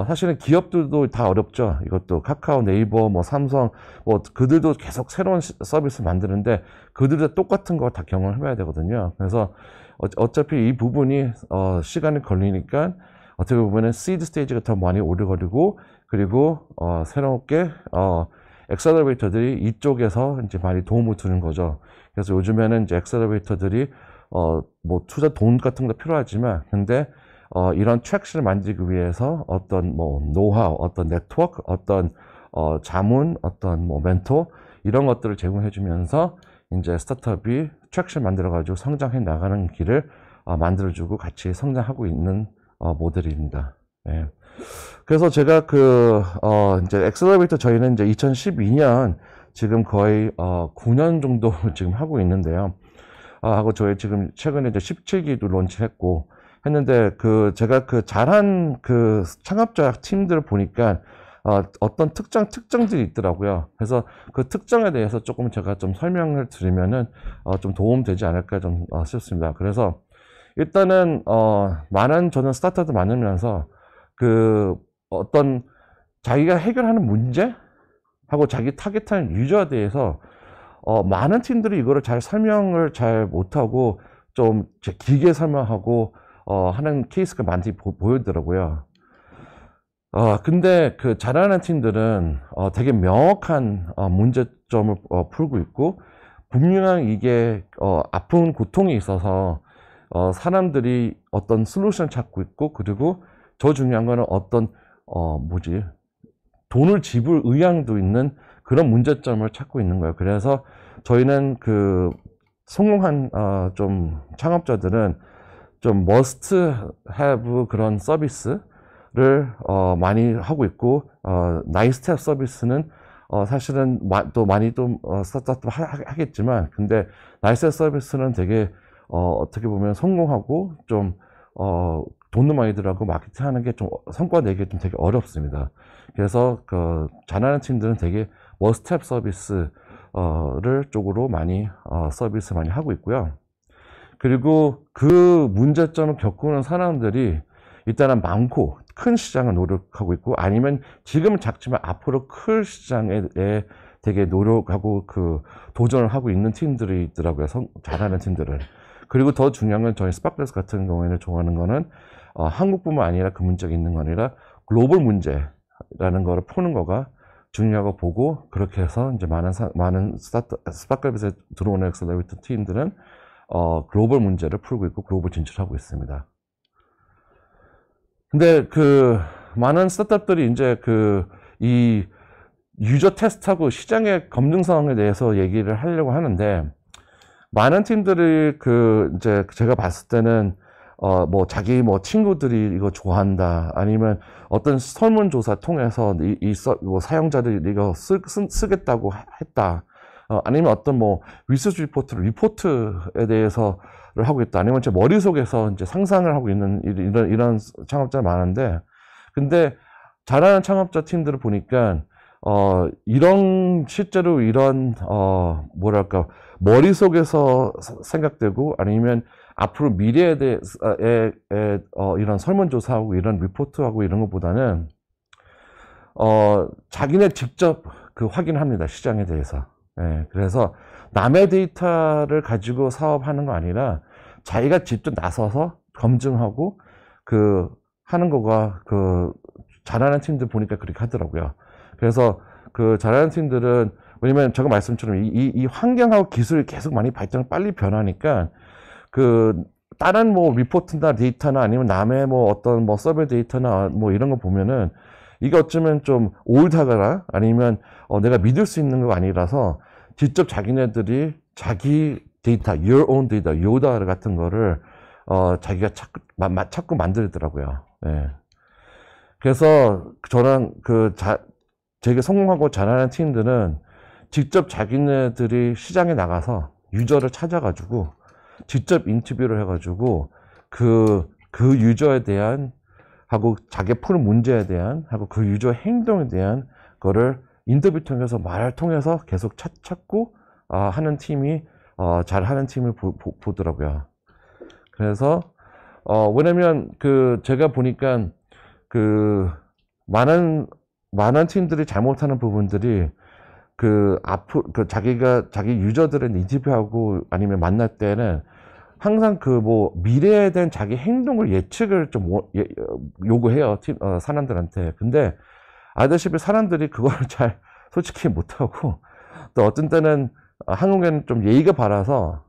사실은 기업들도 다 어렵죠. 이것도 카카오, 네이버, 삼성, 그들도 계속 새로운 서비스 만드는데, 그들도 똑같은 거 다 경험을 해봐야 되거든요. 그래서 어차피 이 부분이 시간이 걸리니까, 어떻게 보면은 시드 스테이지가 더 많이 오래 걸리고, 그리고 새롭게 엑셀러레이터들이 이쪽에서 이제 많이 도움을 주는 거죠. 그래서 요즘에는 이제 엑셀러레이터들이 투자 돈 같은 거 필요하지만, 근데 이런 트랙션을 만들기 위해서 어떤 노하우, 어떤 네트워크, 어떤 자문, 어떤 멘토 이런 것들을 제공해 주면서 이제 스타트업이 트랙션 만들어 가지고 성장해 나가는 길을 만들어 주고 같이 성장하고 있는 모델입니다. 예. 그래서 제가 이제 엑셀러레이터 저희는 이제 2012년 지금 거의 9년 정도 지금 하고 있는데요. 하고 저희 지금 최근에 이제 17기도 론치했고 했는데 제가 잘한 창업자 팀들을 보니까 어떤 특정들이 있더라고요. 그래서 그 특정에 대해서 조금 제가 좀 설명을 드리면은 좀 도움되지 않을까 좀 싶습니다. 그래서 일단은 많은 저는 스타트업을 만들면서 어떤 자기가 해결하는 문제 하고 자기 타겟하는 유저에 대해서 많은 팀들이 이거를 잘 설명을 잘 못하고 좀 길게 설명하고 하는 케이스가 많이 보이더라고요. 근데 잘하는 팀들은 되게 명확한 문제점을 풀고 있고 분명한 이게 아픈 고통이 있어서 사람들이 어떤 솔루션을 찾고 있고 그리고 더 중요한 거는 어떤 돈을 지불 의향도 있는 그런 문제점을 찾고 있는 거예요. 그래서 저희는 성공한 좀 창업자들은 좀 must have 그런 서비스를 많이 하고 있고 nice to have 서비스는 사실은 또 많이 스타트업 하겠지만 근데 nice to have 서비스는 되게 어떻게 보면 성공하고 좀 돈도 많이 들어가고 마케팅하는 게 좀 성과 내기 좀 되게 어렵습니다. 그래서 잘하는 팀들은 되게 must have 서비스를 쪽으로 많이 서비스 많이 하고 있고요. 그리고 그 문제점을 겪는 사람들이 일단은 많고 큰 시장을 노력하고 있고 아니면 지금은 작지만 앞으로 클 시장에 되게 노력하고 도전을 하고 있는 팀들이 있더라고요. 잘하는 팀들은. 그리고 더 중요한 건 저희 스파클스 같은 경우에는 좋아하는 거는 한국뿐만 아니라 그 문제가 있는 거 아니라 글로벌 문제라는 거를 푸는 거가 중요하고 보고 그렇게 해서 이제 많은 스파클스에 들어오는 엑셀러레이터 팀들은 글로벌 문제를 풀고 있고 글로벌 진출하고 있습니다. 근데 많은 스타트업들이 이제 이 유저 테스트하고 시장의 검증성에 대해서 얘기를 하려고 하는데 많은 팀들이 이제 제가 봤을 때는 자기 친구들이 이거 좋아한다 아니면 어떤 설문조사 통해서 사용자들이 이거 쓰겠다고 했다 아니면 어떤 리서치 리포트에 대해서를 하고 있다 아니면 제 머릿속에서 이제 상상을 하고 있는 이런 창업자가 많은데 근데 잘하는 창업자 팀들을 보니까 실제로 이런 머릿속에서 생각되고 아니면 앞으로 미래에 대해서 이런 설문조사하고 이런 리포트하고 이런 것보다는 자기네 직접 확인합니다. 시장에 대해서. 예, 그래서 남의 데이터를 가지고 사업하는 거 아니라 자기가 직접 나서서 검증하고 하는 거가 잘하는 팀들 보니까 그렇게 하더라고요. 그래서 잘하는 팀들은 왜냐면 제가 말씀처럼 이 환경하고 기술이 계속 많이 빨리 변하니까 다른 리포트나 데이터나 아니면 남의 어떤 서베이 데이터나 이런 거 보면은 이게 어쩌면 좀 올드하거나 아니면 내가 믿을 수 있는 거 아니라서 직접 자기네들이 자기 데이터, your own data, 요다 같은 거를 자기가 자꾸 만들더라고요. 예. 그래서 저랑 되게 성공하고 잘하는 팀들은 직접 자기네들이 시장에 나가서 유저를 찾아가지고 직접 인터뷰를 해가지고 그 유저에 대한 하고 자기 푸는 문제에 대한 하고 그 유저 행동에 대한 거를 인터뷰 통해서 말을 통해서 계속 찾고 하는 팀이 잘하는 팀을 보더라고요. 그래서 왜냐면 제가 보니까 많은 팀들이 잘못하는 부분들이 앞으로 자기 유저들을 인터뷰하고 아니면 만날 때는 항상 미래에 대한 자기 행동을 예측을 좀 요구해요. 사람들한테. 근데 아시다시피 사람들이 그걸 잘 솔직히 못하고 또 어떤 때는 한국에는 좀 예의가 바라서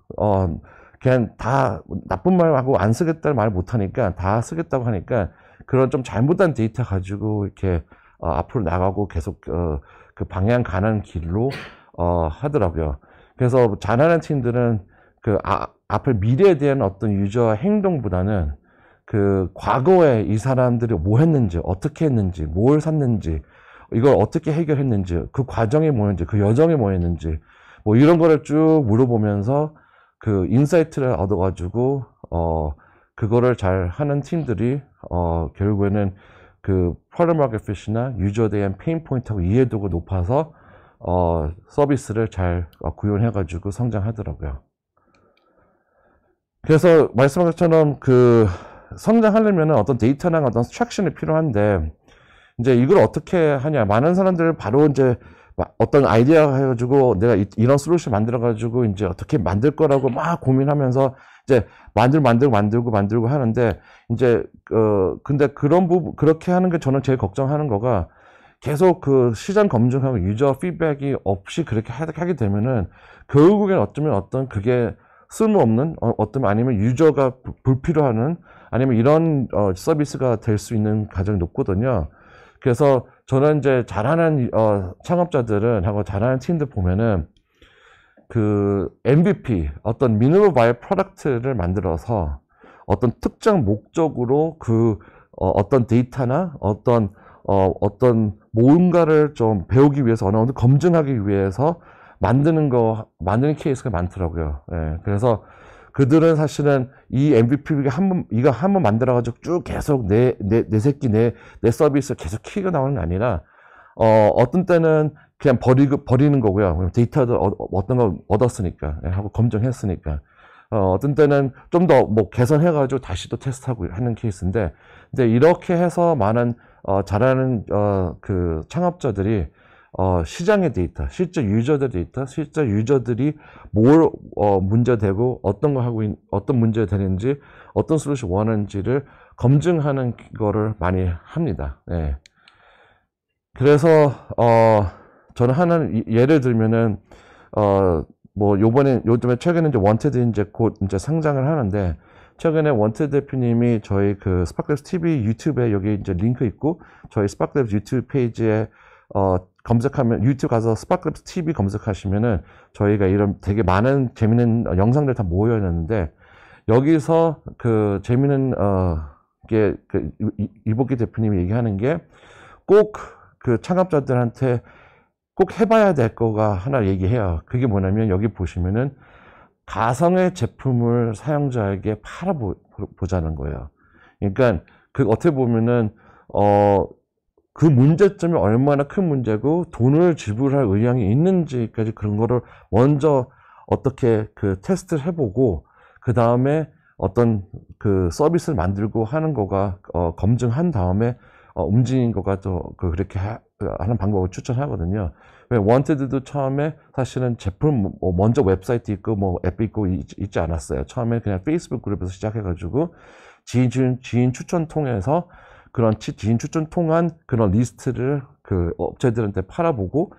그냥 다 나쁜 말하고 안 쓰겠다는 말 못하니까 다 쓰겠다고 하니까 그런 좀 잘못된 데이터 가지고 이렇게 앞으로 나가고 계속 그 방향 가는 길로 하더라고요. 그래서 잘하는 팀들은 앞을 미래에 대한 어떤 유저 행동보다는 그 과거에 이 사람들이 뭐 했는지, 어떻게 했는지, 뭘 샀는지, 이걸 어떻게 해결했는지, 그 과정이 뭐였는지, 그 여정이 뭐였는지, 뭐 이런 거를 쭉 물어보면서 그 인사이트를 얻어가지고, 그거를 잘 하는 팀들이, 결국에는 그 프로덕트 마켓 핏이나 유저에 대한 페인 포인트하고 이해도가 높아서, 서비스를 잘 구현해가지고 성장하더라고요. 그래서 말씀한 것처럼 그 성장하려면 어떤 데이터나 어떤 트랙션이 필요한데, 이제 이걸 어떻게 하냐. 많은 사람들 바로 이제 어떤 아이디어 해가지고 내가 이런 솔루션 만들어가지고 이제 어떻게 만들 거라고 막 고민하면서 이제 만들고 하는데, 이제, 근데 그런 부분, 그렇게 하는 게 저는 제일 걱정하는 거가 계속 그 시장 검증하고 유저 피드백이 없이 그렇게 하게 되면은 결국엔 어쩌면 어떤 그게 쓸모없는, 어쩌면 아니면 유저가 불필요하는 아니면 이런 서비스가 될 수 있는 가정이 높거든요. 그래서 저는 이제 잘하는 창업자들은 하고 잘하는 팀들 보면은 그 MVP 어떤 미니멀 바이어 프로덕트를 만들어서 어떤 특정 목적으로 그 어떤 데이터나 어떤 뭔가를 좀 배우기 위해서 어느 정도 검증하기 위해서 만드는 케이스가 많더라고요. 예, 그래서 그들은 사실은 이 MVP가 이거 한번 만들어가지고 쭉 계속 내 서비스를 계속 키우고 나오는 게 아니라, 어떤 때는 그냥 버리는 거고요. 데이터도 어떤 거 얻었으니까, 하고 검증했으니까. 어떤 때는 좀 더 뭐 개선해가지고 다시 또 테스트하고 하는 케이스인데, 근데 이렇게 해서 많은, 잘하는, 그 창업자들이 시장의 데이터, 실제 유저들 데이터, 실제 유저들이 뭘 문제되고 어떤 문제가 되는지, 어떤 솔루션 원하는지를 검증하는 거를 많이 합니다. 예. 그래서 저는 예를 들면은 뭐 요즘에 최근에 이제 원테드 이제 곧 이제 상장을 하는데, 최근에 원테드 대표님이 저희 그 스파클랩스 TV 유튜브에 여기 이제 링크 있고, 저희 스파클랩스 유튜브 페이지에 검색하면, 유튜브 가서 스파클랩스 TV 검색하시면은 저희가 이런 되게 많은 재밌는 영상들 다 모여 있는데, 여기서 그 재밌는 게 그 이복기 대표님이 얘기하는 게 꼭 그 창업자들한테 꼭 해봐야 될 거가 하나 얘기해요. 그게 뭐냐면, 여기 보시면은 가성의 제품을 사용자에게 팔아보자는 거예요. 그러니까 그 어떻게 보면은 그 문제점이 얼마나 큰 문제고 돈을 지불할 의향이 있는지까지 그런 거를 먼저 어떻게 그 테스트를 해보고, 그 다음에 어떤 그 서비스를 만들고 하는 거가 검증한 다음에 움직인 거가 또 그렇게 하는 방법을 추천하거든요. 왜 원테드도 처음에 사실은 제품 먼저 웹사이트 있고 뭐 앱 있고 있지 않았어요. 처음에 그냥 페이스북 그룹에서 시작해가지고 지인 추천 통해서 그런 지인 추천 통한 그런 리스트를 그 업체들한테 팔아보고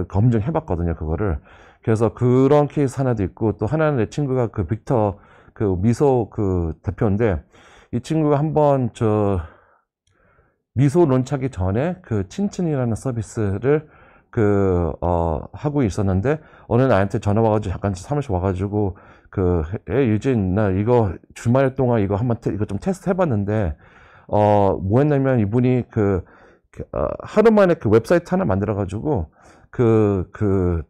검증해봤거든요, 그거를. 그래서 그런 케이스 하나도 있고, 또 하나는 내 친구가 그 빅터 그 미소 그 대표인데, 이 친구가 한번 미소 론치하기 전에 그 친친이라는 서비스를 하고 있었는데, 어느 날 나한테 전화 와가지고 잠깐 사무실 와가지고 유진, 나 이거 주말 동안 이거 이거 좀 테스트 해봤는데, 뭐 했냐면 이분이 하루 만에 그 웹사이트 하나 만들어가지고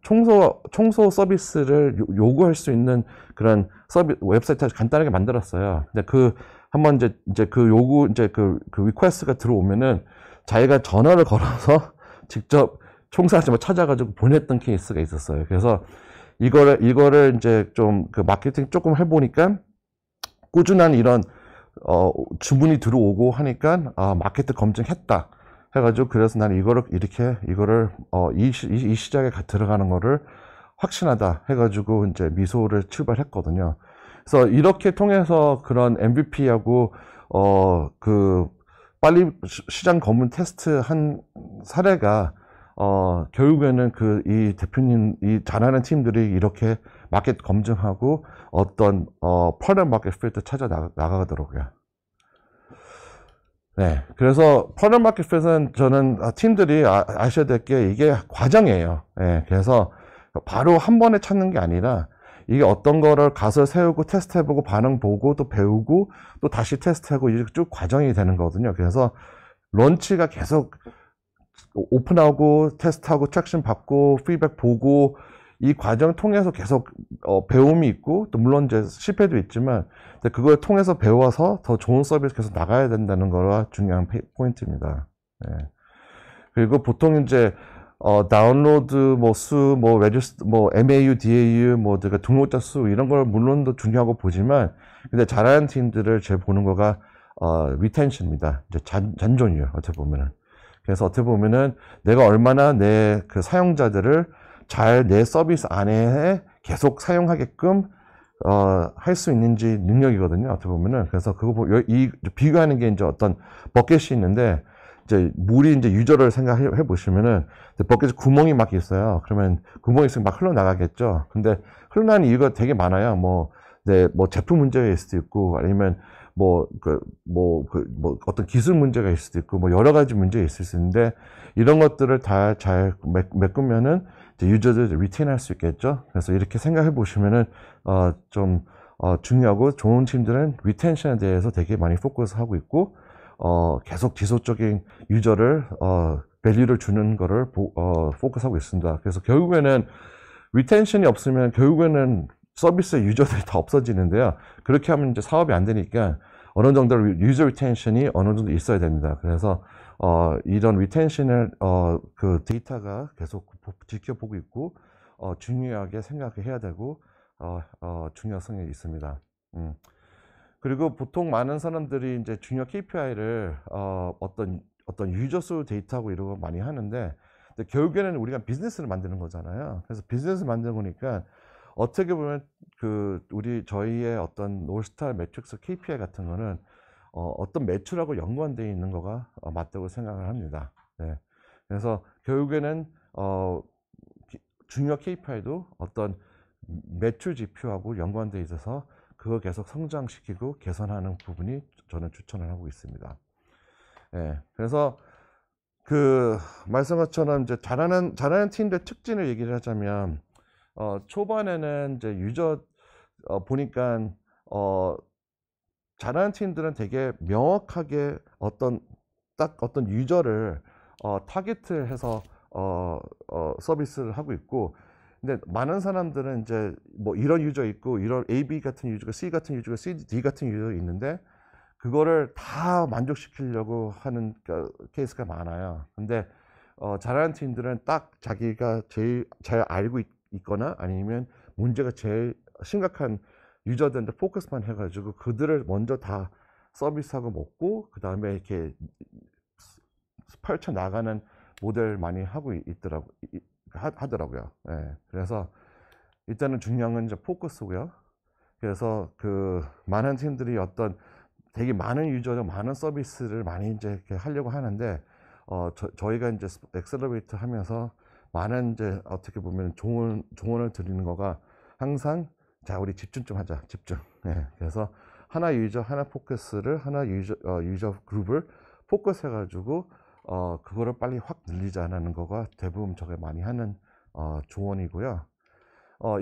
청소 서비스를 요구할 수 있는 그런 웹사이트 간단하게 만들었어요. 근데 한번 이제 그 리퀘스트가 들어오면은 자기가 전화를 걸어서 직접 청소하자마자 찾아가지고 보냈던 케이스가 있었어요. 그래서 이거를 이제 좀 그 마케팅 조금 해보니까 꾸준한 이런 주문이 들어오고 하니까 마케팅 검증했다 해가지고, 그래서 나는 이거를 이 시장에 들어가는 거를 확신하다 해가지고 이제 미소를 출발했거든요. 그래서 이렇게 통해서 그런 MVP하고 빨리 시장 검증 테스트 한 사례가 결국에는 이 대표님, 이 잘하는 팀들이 이렇게 마켓 검증하고 어떤 프로덕트 마켓 핏을 찾아 나가더라고요. 네, 그래서 프로덕트 마켓 핏은 저는 팀들이 아셔야 될 게 이게 과정이에요. 네, 그래서 바로 한 번에 찾는 게 아니라 이게 어떤 거를 가설 세우고 테스트해보고 반응 보고 또 배우고 또 다시 테스트하고 이렇게 쭉 과정이 되는 거거든요. 그래서 런치가 계속 오픈하고 테스트하고 트랙션 받고 피드백 보고 이 과정 통해서 계속 배움이 있고 또 물론 이제 실패도 있지만 근데 그걸 통해서 배워서 더 좋은 서비스 계속 나가야 된다는 거가 중요한 포인트입니다. 네. 그리고 보통 이제 다운로드 뭐 수, 뭐 레지스트, 뭐 MAU, DAU, 뭐 등록자 수 이런 걸 물론도 중요하고 보지만 근데 잘하는 팀들을 제가 보는 거가 리텐션입니다. 이제 잔존이에요. 어떻게 보면은. 그래서 어떻게 보면은 내가 얼마나 내 그 사용자들을 잘 내 서비스 안에 계속 사용하게끔 할 수 있는지 능력이거든요. 어떻게 보면은. 그래서 이 비교하는 게 이제 어떤 버켓이 있는데 이제 물이 이제 유저를 생각해 보시면은 버켓에 구멍이 막 있어요. 그러면 구멍이 있으면 막 흘러나가겠죠. 근데 흘러나가는 이유가 되게 많아요. 뭐 제품 문제가 있을 수도 있고 아니면 어떤 기술 문제가 있을 수도 있고, 뭐, 여러 가지 문제가 있을 수 있는데, 이런 것들을 다 잘 메꾸면은, 이제 유저들 리테인 할 수 있겠죠? 그래서 이렇게 생각해 보시면은, 중요하고 좋은 팀들은 리텐션에 대해서 되게 많이 포커스 하고 있고, 계속 지속적인 유저를, 밸류를 주는 거를, 포커스 하고 있습니다. 그래서 결국에는 리텐션이 없으면 결국에는 서비스 유저들이 다 없어지는데요. 그렇게 하면 이제 사업이 안 되니까 어느 정도 유저 리텐션이 어느 정도 있어야 됩니다. 그래서 이런 리텐션을 그 데이터가 계속 지켜보고 있고 중요하게 생각해야 되고 중요성이 있습니다. 그리고 보통 많은 사람들이 이제 중요 KPI를 어떤 유저 수 데이터하고 이런 거 많이 하는데 근데 결국에는 우리가 비즈니스를 만드는 거잖아요. 그래서 비즈니스 만드는 거니까 어떻게 보면 저희의 어떤 노스타 매트릭스 KPI 같은 거는 어떤 매출하고 연관되어 있는 거가 맞다고 생각을 합니다. 네. 그래서 결국에는 중요 KPI도 어떤 매출 지표하고 연관되어 있어서 그거 계속 성장시키고 개선하는 부분이 저는 추천을 하고 있습니다. 네. 그래서 말씀한 것처럼 이제 잘하는 팀들의 특징을 얘기를 하자면 초반에는 이제 유저 보니까 잘하는 팀들은 되게 명확하게 어떤 유저를 타겟을 해서 서비스를 하고 있고 근데 많은 사람들은 이제 뭐 이런 유저 있고 이런 AB 같은 유저가 C 같은 유저가 C, D 같은 유저가 있는데 그거를 다 만족시키려고 하는 케이스가 많아요. 근데 잘하는 팀들은 딱 자기가 제일 잘 알고 있거나 아니면 문제가 제일 심각한 유저들한테 포커스만 해가지고 그들을 먼저 다 서비스하고 먹고 그 다음에 이렇게 펼쳐 나가는 모델 많이 하고 하더라고요. 예. 그래서 일단은 중요한 건 이제 포커스고요. 그래서 많은 팀들이 되게 많은 유저들 많은 서비스를 많이 이제 이렇게 하려고 하는데 저희가 이제 엑셀러레이터 하면서 많은 이제 어떻게 보면 조언을 드리는 거가 항상 자 우리 집중 좀 하자 집중. 네. 그래서 하나 포커스를 하나 유저 그룹을 포커스 해가지고 그거를 빨리 확 늘리자는 거가 대부분 저게 많이 하는 조언이고요.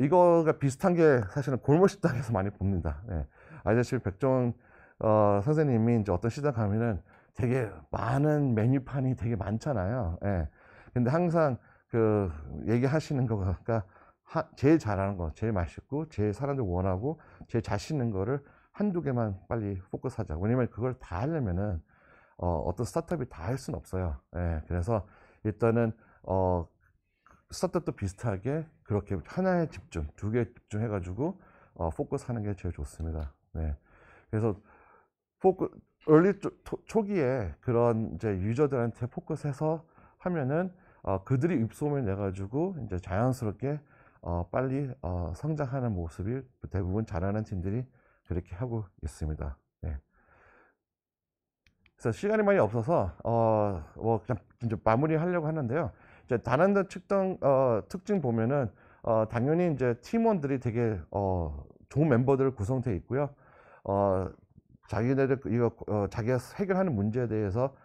이거가 비슷한 게 사실은 골목 식당에서 많이 봅니다. 네. 아시다시피 백종원 선생님이 이제 어떤 시장 가면은 되게 많은 메뉴판이 되게 많잖아요. 예. 근데 항상 얘기하시는 거가 제일 잘하는 거, 제일 맛있고, 제일 사람들 원하고, 제일 자신 있는 거를 한두 개만 빨리 포커스하자. 왜냐면 그걸 다 하려면은 어떤 스타트업이 다 할 수는 없어요. 예. 그래서 일단은 스타트업도 비슷하게 그렇게 하나에 집중, 두 개에 집중해가지고 포커스하는 게 제일 좋습니다. 네. 그래서 초기에 그런 이제 유저들한테 포커스해서 하면은 그들이 입소문을 내가지고 이제 자연스럽게 빨리 성장하는 모습이 대부분 잘하는 팀들이 그렇게 하고 있습니다. 네. 그래서 시간이 많이 없어서 뭐 그냥 이제 마무리하려고 하는데요. 이제 다른 특징 보면은 당연히 이제 팀원들이 되게 좋은 멤버들 구성되어 있고요. 자기네들 자기가 해결하는 문제에 대해서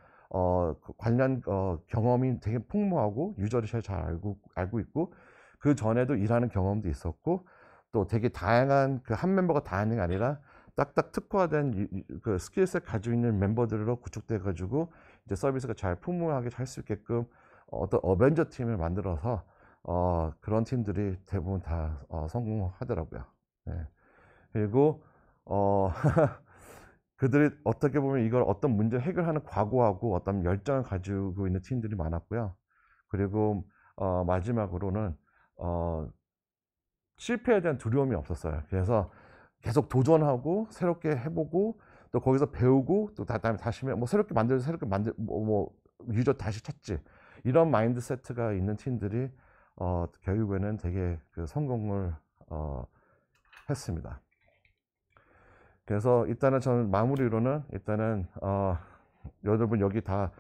관련 경험이 되게 풍부하고 유저를 잘 알고 있고 그 전에도 일하는 경험도 있었고 또 되게 다양한 그 한 멤버가 다양한 게 아니라 딱딱 특화된 그 스킬셋 가지고 있는 멤버들로 구축돼 가지고 이제 서비스가 잘 풍부하게 할 수 있게끔 어떤 어벤져 팀을 만들어서 그런 팀들이 대부분 다 성공하더라고요. 네. 그리고 그들이 어떻게 보면 이걸 어떤 문제 해결하는 각오하고 어떤 열정을 가지고 있는 팀들이 많았고요. 그리고 마지막으로는 실패에 대한 두려움이 없었어요. 그래서 계속 도전하고 새롭게 해보고 또 거기서 배우고 또 다시 뭐 새롭게 유저 다시 찾지, 이런 마인드 세트가 있는 팀들이 결국에는 되게 그 성공을 했습니다. 그래서 일단은 저는 마무리로는 일단은 여러분 여기 다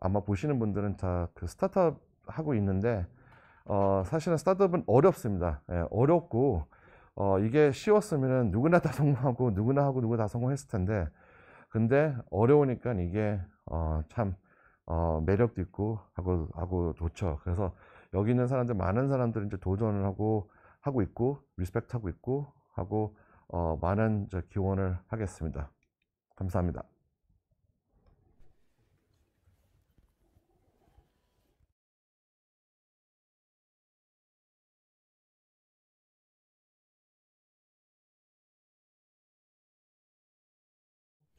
아마 보시는 분들은 다 그 스타트업 하고 있는데 사실은 스타트업은 어렵습니다. 예, 어렵고 이게 쉬웠으면은 누구나 다 성공하고 누구나 다 성공했을 텐데, 근데 어려우니까 이게 참 매력도 있고 하고 좋죠. 그래서 여기 있는 사람들, 많은 사람들이 이제 도전을 하고 있고 리스펙트하고 있고 하고 많은 기원을 하겠습니다. 감사합니다.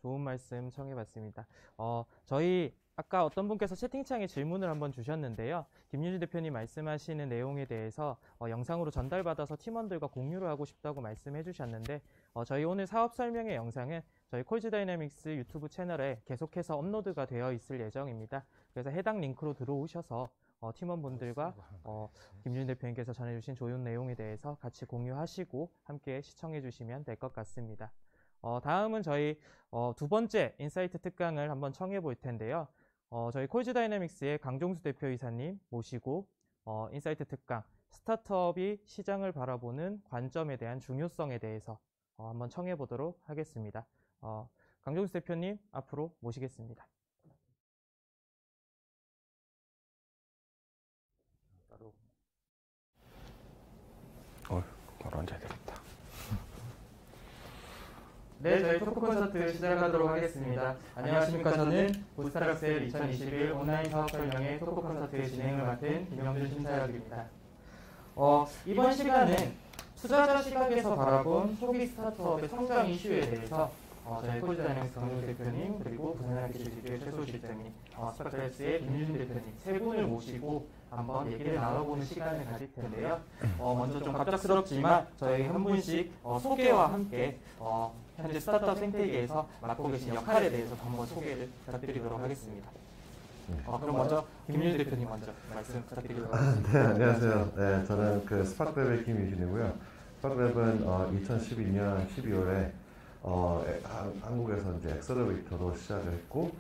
좋은 말씀 청해봤습니다. 저희 아까 어떤 분께서 채팅창에 질문을 한번 주셨는데요. 김윤주 대표님 말씀하시는 내용에 대해서 영상으로 전달받아서 팀원들과 공유를 하고 싶다고 말씀해 주셨는데, 저희 오늘 사업 설명의 영상은 저희 콜즈 다이내믹스 유튜브 채널에 계속해서 업로드가 되어 있을 예정입니다. 그래서 해당 링크로 들어오셔서 팀원분들과 김윤주 대표님께서 전해주신 좋은 내용에 대해서 같이 공유하시고 함께 시청해 주시면 될 것 같습니다. 다음은 저희 두 번째 인사이트 특강을 한번 청해 볼 텐데요. 저희 콜즈 다이내믹스의 강종수 대표이사님 모시고 인사이트 특강, 스타트업이 시장을 바라보는 관점에 대한 중요성에 대해서 한번 청해 보도록 하겠습니다. 강종수 대표님 앞으로 모시겠습니다. 바로 앉아야 되겠다. 네, 저희 토크 콘서트 시작하도록 하겠습니다. 안녕하십니까. 저는 보스타락셀 2021 온라인 사업 설명회 토크 콘서트의 진행을 맡은 김영준 심사역입니다. 이번 시간은 투자자 시각에서 바라본 초기 스타트업의 성장 이슈에 대해서 저희 콜즈 다이내믹스 강종수 대표님, 그리고 부산학교 주식회 최소 실장님, 스파클래스의 김윤준 대표님 세 분을 모시고 한번 얘기를 나눠보는 시간을 가질 텐데요. 먼저 좀 갑작스럽지만 저희 한 분씩 소개와 함께 현재 스타트업 생태계에서 맡고 계신 역할에 대해서 한번 소개를 부탁드리도록 하겠습니다. 그럼 먼저 김윤준 대표님 먼저 말씀 부탁드리도록 하겠습니다. 네, 안녕하세요. 네, 저는 그 스파크랩의 김유진이고요. 스파크랩은 2012년 12월에 한국에서 이제 엑셀러레이터로 시작을 했고,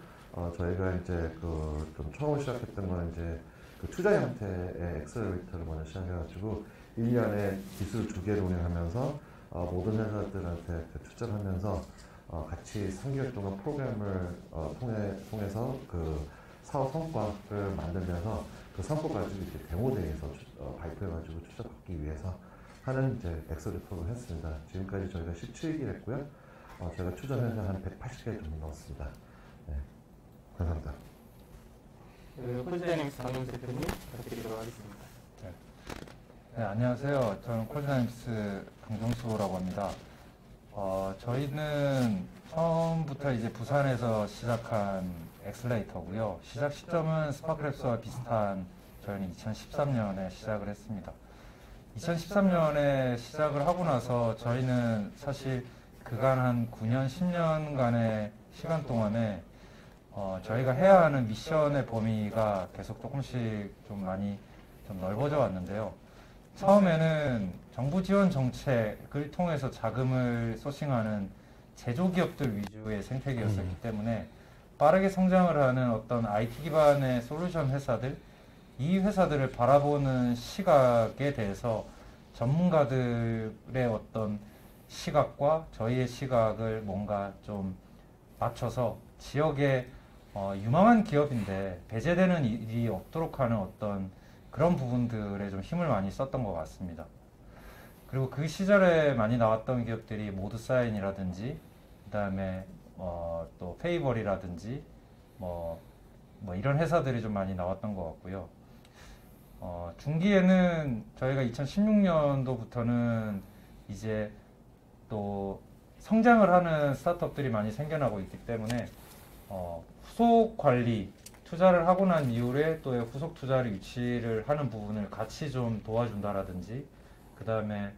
저희가 이제 좀 처음 시작했던 건 이제 그 투자 형태의 엑셀러레이터를 먼저 시작해가지고 1년에 기술 2개를 운영하면서 모든 회사들한테 투자를 하면서 같이 3개월 동안 프로그램을 통해서 그 사업 성과를 만들면서 그 성과 가지고 이제 데모대회에서 발표해가지고 투자받기 위해서 하는 이제 엑셀러레이터를 했습니다. 지금까지 저희가 17기 했고요. 제가 추천해서 한 180개 정도 넣었습니다. 네, 감사합니다. 콜즈 다이내믹스 강종수 대표님 부탁드리도록 하겠습니다. 네, 안녕하세요. 저는 콜즈 다이내믹스 강종수라고 합니다. 저희는 처음부터 이제 부산에서 시작한 엑셀레이터고요. 시작 시점은 스파크랩스와 비슷한, 저희는 2013년에 시작을 했습니다. 2013년에 시작을 하고 나서 저희는 사실 그간 한 9년, 10년간의 시간 동안에 저희가 해야 하는 미션의 범위가 계속 조금씩 좀 많이 좀 넓어져 왔는데요. 처음에는 정부 지원 정책을 통해서 자금을 소싱하는 제조기업들 위주의 생태계였었기 때문에 빠르게 성장을 하는 어떤 IT 기반의 솔루션 회사들, 이 회사들을 바라보는 시각에 대해서 전문가들의 어떤 시각과 저희의 시각을 뭔가 좀 맞춰서 지역의 유망한 기업인데 배제되는 일이 없도록 하는 어떤 그런 부분들에 좀 힘을 많이 썼던 것 같습니다. 그리고 그 시절에 많이 나왔던 기업들이 모드사인이라든지 그다음에 또 페이벌이라든지 뭐 이런 회사들이 좀 많이 나왔던 것 같고요. 중기에는 저희가 2016년도부터는 이제 또 성장을 하는 스타트업들이 많이 생겨나고 있기 때문에 후속 관리, 투자를 하고 난 이후에 또 후속 투자를 유치를 하는 부분을 같이 좀 도와준다라든지 그 다음에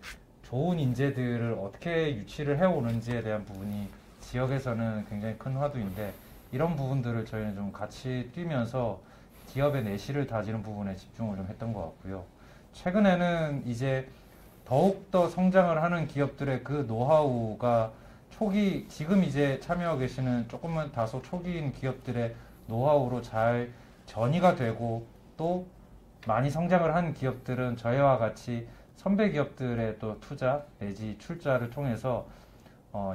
좋은 인재들을 어떻게 유치를 해오는지에 대한 부분이 지역에서는 굉장히 큰 화두인데 이런 부분들을 저희는 좀 같이 뛰면서 기업의 내실을 다지는 부분에 집중을 좀 했던 것 같고요. 최근에는 이제 더욱더 성장을 하는 기업들의 그 노하우가 지금 이제 참여하고 계시는 조금은 다소 초기인 기업들의 노하우로 잘 전이가 되고 또 많이 성장을 한 기업들은 저희와 같이 선배 기업들의 또 투자 내지 출자를 통해서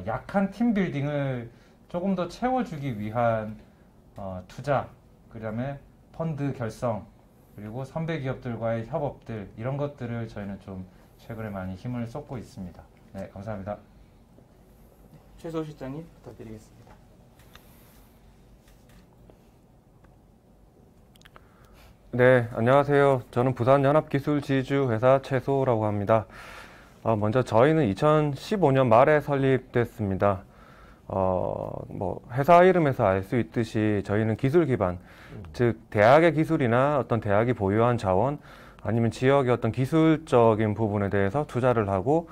약한 팀 빌딩을 조금 더 채워주기 위한 투자, 그 다음에 펀드 결성, 그리고 선배 기업들과의 협업들 이런 것들을 저희는 좀 최근에 많이 힘을 쏟고 있습니다. 네, 감사합니다. 최소 실장님 부탁드리겠습니다. 네, 안녕하세요. 저는 부산연합기술지주회사 최소라고 합니다. 먼저 저희는 2015년 말에 설립됐습니다. 회사 이름에서 알 수 있듯이 저희는 기술 기반, 즉 대학의 기술이나 어떤 대학이 보유한 자원 아니면 지역의 어떤 기술적인 부분에 대해서 투자를 하고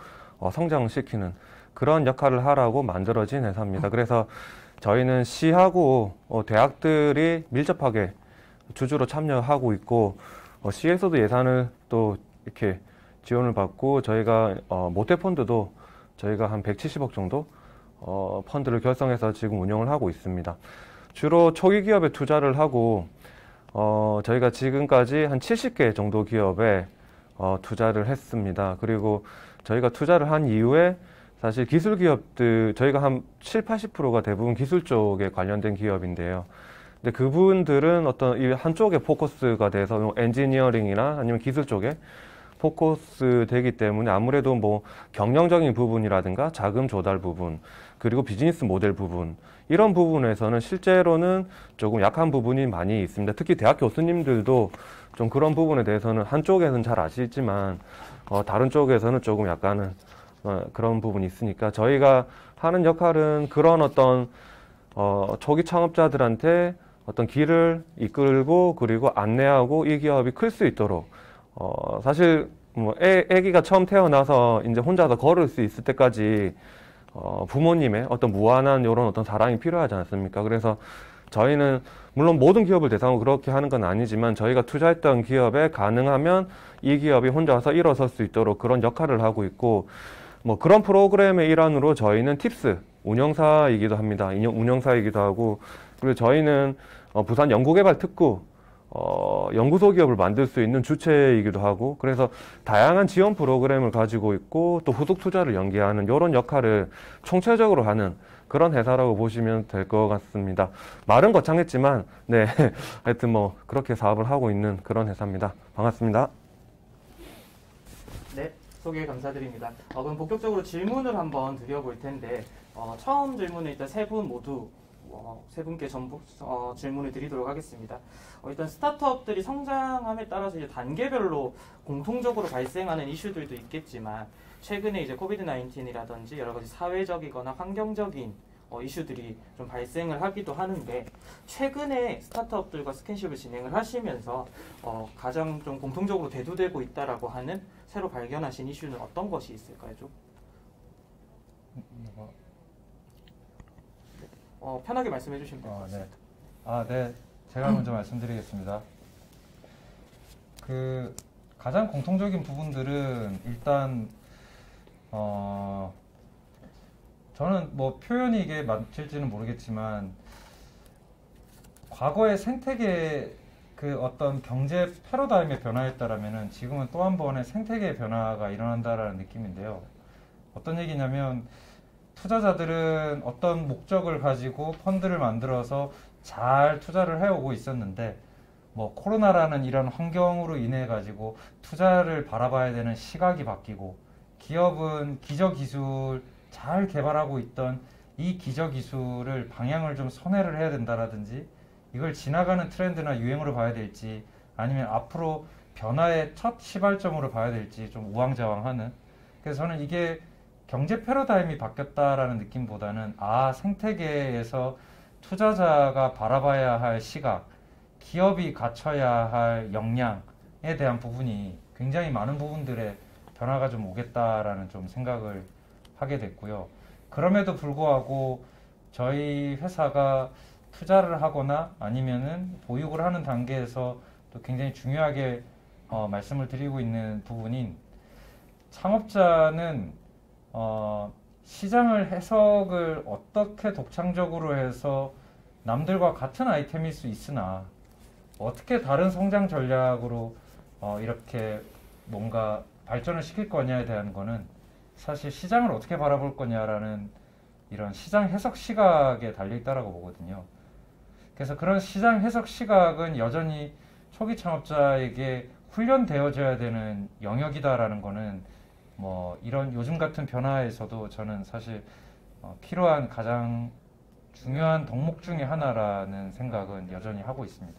성장을 시키는 그런 역할을 하라고 만들어진 회사입니다. 그래서 저희는 시하고 대학들이 밀접하게 주주로 참여하고 있고 시에서도 예산을 또 이렇게 지원을 받고 저희가 모태펀드도 저희가 한 170억 정도 펀드를 결성해서 지금 운영을 하고 있습니다. 주로 초기 기업에 투자를 하고 저희가 지금까지 한 70개 정도 기업에 투자를 했습니다. 그리고 저희가 투자를 한 이후에 사실 기술 기업들 저희가 한 7, 80%가 대부분 기술 쪽에 관련된 기업인데요. 근데 그분들은 어떤 이 한쪽에 포커스가 돼서 엔지니어링이나 아니면 기술 쪽에 포커스 되기 때문에 아무래도 뭐 경영적인 부분이라든가 자금 조달 부분 그리고 비즈니스 모델 부분 이런 부분에서는 실제로는 조금 약한 부분이 많이 있습니다. 특히 대학 교수님들도 좀 그런 부분에 대해서는 한쪽에서는 잘 아시지만 다른 쪽에서는 조금 약간은 그런 부분이 있으니까 저희가 하는 역할은 그런 어떤 초기 창업자들한테 어떤 길을 이끌고 그리고 안내하고 이 기업이 클 수 있도록 사실 뭐 애기가 처음 태어나서 이제 혼자서 걸을 수 있을 때까지 부모님의 어떤 무한한 이런 어떤 사랑이 필요하지 않습니까? 그래서 저희는 물론 모든 기업을 대상으로 그렇게 하는 건 아니지만 저희가 투자했던 기업에 가능하면 이 기업이 혼자서 일어설 수 있도록 그런 역할을 하고 있고 뭐 그런 프로그램의 일환으로 저희는 팁스 운영사이기도 합니다. 운영사이기도 하고 그리고 저희는 부산 연구개발특구 연구소 기업을 만들 수 있는 주체이기도 하고 그래서 다양한 지원 프로그램을 가지고 있고 또 후속 투자를 연계하는 이런 역할을 총체적으로 하는 그런 회사라고 보시면 될 것 같습니다. 말은 거창했지만 네 하여튼 뭐 그렇게 사업을 하고 있는 그런 회사입니다. 반갑습니다. 네, 소개 감사드립니다. 그럼 본격적으로 질문을 한번 드려볼 텐데 처음 질문은 일단 세 분 모두 세 분께 전부 질문을 드리도록 하겠습니다. 일단 스타트업들이 성장함에 따라서 이제 단계별로 공통적으로 발생하는 이슈들도 있겠지만 최근에 이제 코비드-19이라든지 여러 가지 사회적이거나 환경적인 이슈들이 좀 발생을 하기도 하는데 최근에 스타트업들과 스킨십을 진행을 하시면서 가장 좀 공통적으로 대두되고 있다라고 하는 새로 발견하신 이슈는 어떤 것이 있을까요? 좀? 편하게 말씀해 주시면 될 것 같습니다. 네. 제가 먼저 말씀드리겠습니다. 가장 공통적인 부분들은 일단 저는 뭐 표현이 이게 맞을지는 모르겠지만 과거의 생태계 어떤 경제 패러다임의 변화에 따르면은 지금은 또 한 번의 생태계의 변화가 일어난다라는 느낌인데요. 어떤 얘기냐면 투자자들은 어떤 목적을 가지고 펀드를 만들어서 잘 투자를 해오고 있었는데 뭐 코로나라는 이런 환경으로 인해 가지고 투자를 바라봐야 되는 시각이 바뀌고 기업은 기저기술 잘 개발하고 있던 이 기저기술을 방향을 좀 선회를 해야 된다라든지 이걸 지나가는 트렌드나 유행으로 봐야 될지 아니면 앞으로 변화의 첫 시발점으로 봐야 될지 좀 우왕좌왕하는. 그래서 저는 이게 경제 패러다임이 바뀌었다라는 느낌보다는 생태계에서 투자자가 바라봐야 할 시각, 기업이 갖춰야 할 역량에 대한 부분이 굉장히 많은 부분들의 변화가 좀 오겠다라는 좀 생각을 하게 됐고요. 그럼에도 불구하고 저희 회사가 투자를 하거나 아니면은 보육을 하는 단계에서 또 굉장히 중요하게 말씀을 드리고 있는 부분인 창업자는 시장을 해석을 어떻게 독창적으로 해서 남들과 같은 아이템일 수 있으나 어떻게 다른 성장 전략으로 이렇게 뭔가 발전을 시킬 거냐에 대한 거는 사실 시장을 어떻게 바라볼 거냐라는 이런 시장 해석 시각에 달려있다라고 보거든요. 그래서 그런 시장 해석 시각은 여전히 초기 창업자에게 훈련되어져야 되는 영역이다라는 거는 뭐 이런 요즘 같은 변화에서도 저는 사실 필요한 가장 중요한 덕목 중에 하나라는 생각은 여전히 하고 있습니다.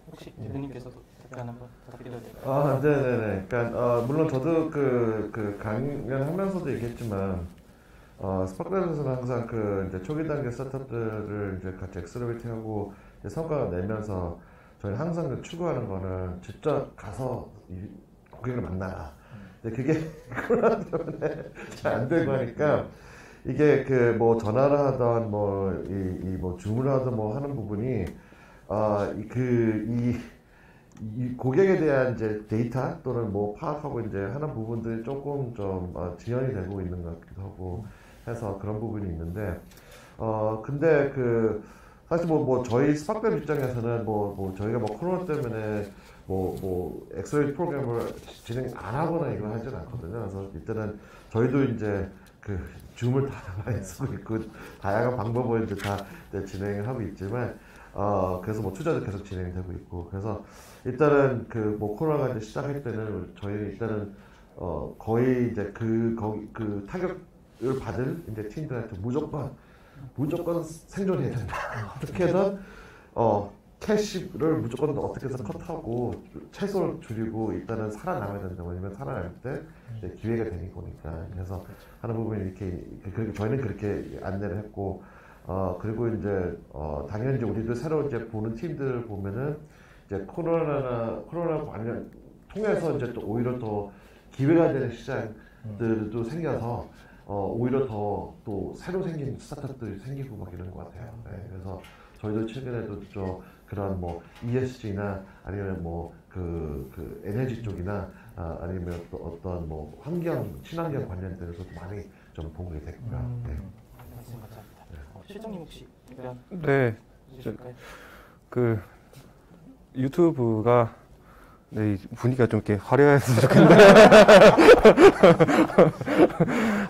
혹시 대표님께서도 답변 한번 부탁드려도 될까요? 네네네. 그러니까 물론 저도 그 강연하면서도 얘기했지만 스파크에서는 항상 그 이제 초기 단계 스타트업들을 이제 같이 엑셀러레이트하고 성과가 내면서 저희 항상 추구하는 거는 직접 가서 고객을 만나라. 근데 그게 코로나 때문에 잘 안 되고 하니까 이게 그 뭐 전화를 하던 뭐 주문을 하던 뭐 하는 부분이 이 고객에 대한 이제 데이터 또는 뭐 파악하고 이제 하는 부분들이 조금 좀 지연이 되고 있는 것 같기도 하고 해서 그런 부분이 있는데 근데 그 사실 뭐 저희 스파크랩 입장에서는 뭐 저희가 뭐 코로나 때문에 뭐 엑셀러레이트 프로그램을 진행 안 하거나 이거 하진 않거든요. 그래서 이때는 저희도 이제 그 줌을 다 많이 쓰고 있고 다양한 방법을 이제 다 진행을 하고 있지만 그래서 뭐 투자도 계속 진행되고 있고 그래서 일단은 그 뭐 코로나가 이제 시작할 때는 저희는 일단은 거의 이제 그 타격을 받을 이제 팀들한테 무조건 생존해야 된다. 어떻게든 캐시를 무조건 어떻게 해서 컷하고 최소를 줄이고 일단은 살아남아야 된다. 왜냐면 살아날 때 이제 기회가 되는 거니까. 그래서 하는 부분이 이렇게 저희는 그렇게 안내를 했고 그리고 이제 당연히 이제 우리도 새로 이제 보는 팀들 보면은 이제 코로나 관련 통해서 이제 또 오히려 더 기회가 되는 시장들도 생겨서 오히려 더 또 새로 생긴 스타트업들이 생기고 막 이런 것 같아요. 네, 그래서 저희도 최근에도 그런 뭐 ESG나 아니면 뭐 그 에너지 쪽이나 아니면 또 어떤 뭐 친환경 관련돼서도 많이 좀 보게 됐고요. 네. 말씀 감사합니다. 실장님 혹시 답변 네, 해주실까요? 그 유튜브가 이 분위기가 좀 이렇게 화려했으면 좋겠는데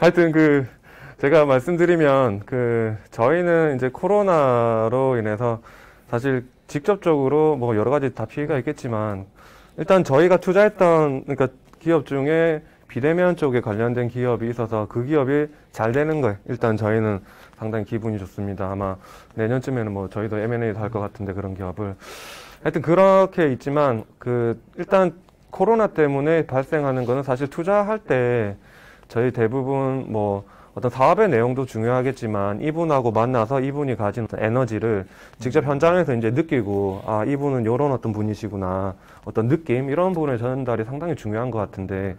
하여튼 제가 말씀드리면 저희는 이제 코로나로 인해서 사실 직접적으로 뭐 여러 가지 다 피해가 있겠지만 일단 저희가 투자했던 그러니까 기업 중에 비대면 쪽에 관련된 기업이 있어서 그 기업이 잘 되는 거예요. 일단 저희는 상당히 기분이 좋습니다. 아마 내년쯤에는 뭐 저희도 M&A도 할 것 같은데 그런 기업을 하여튼 그렇게 있지만 일단 코로나 때문에 발생하는 거는 사실 투자할 때 저희 대부분 뭐 어떤 사업의 내용도 중요하겠지만 이분하고 만나서 이분이 가진 어떤 에너지를 직접 현장에서 이제 느끼고 이분은 이런 어떤 분이시구나 어떤 느낌 이런 부분의 전달이 상당히 중요한 것 같은데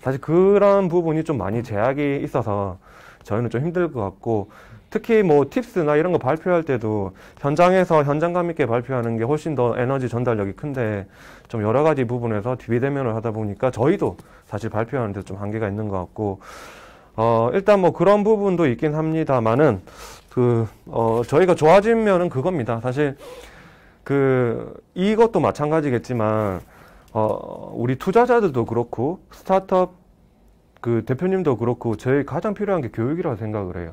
사실 그런 부분이 좀 많이 제약이 있어서 저희는 좀 힘들 것 같고 특히 뭐 팁스나 이런 거 발표할 때도 현장에서 현장감 있게 발표하는 게 훨씬 더 에너지 전달력이 큰데 좀 여러 가지 부분에서 비대면을 하다 보니까 저희도 사실 발표하는 데 좀 한계가 있는 것 같고 일단 뭐 그런 부분도 있긴 합니다만은 저희가 좋아진 면은 그겁니다. 사실 이것도 마찬가지겠지만 우리 투자자들도 그렇고 스타트업 대표님도 그렇고 저희 가장 필요한 게 교육이라고 생각을 해요.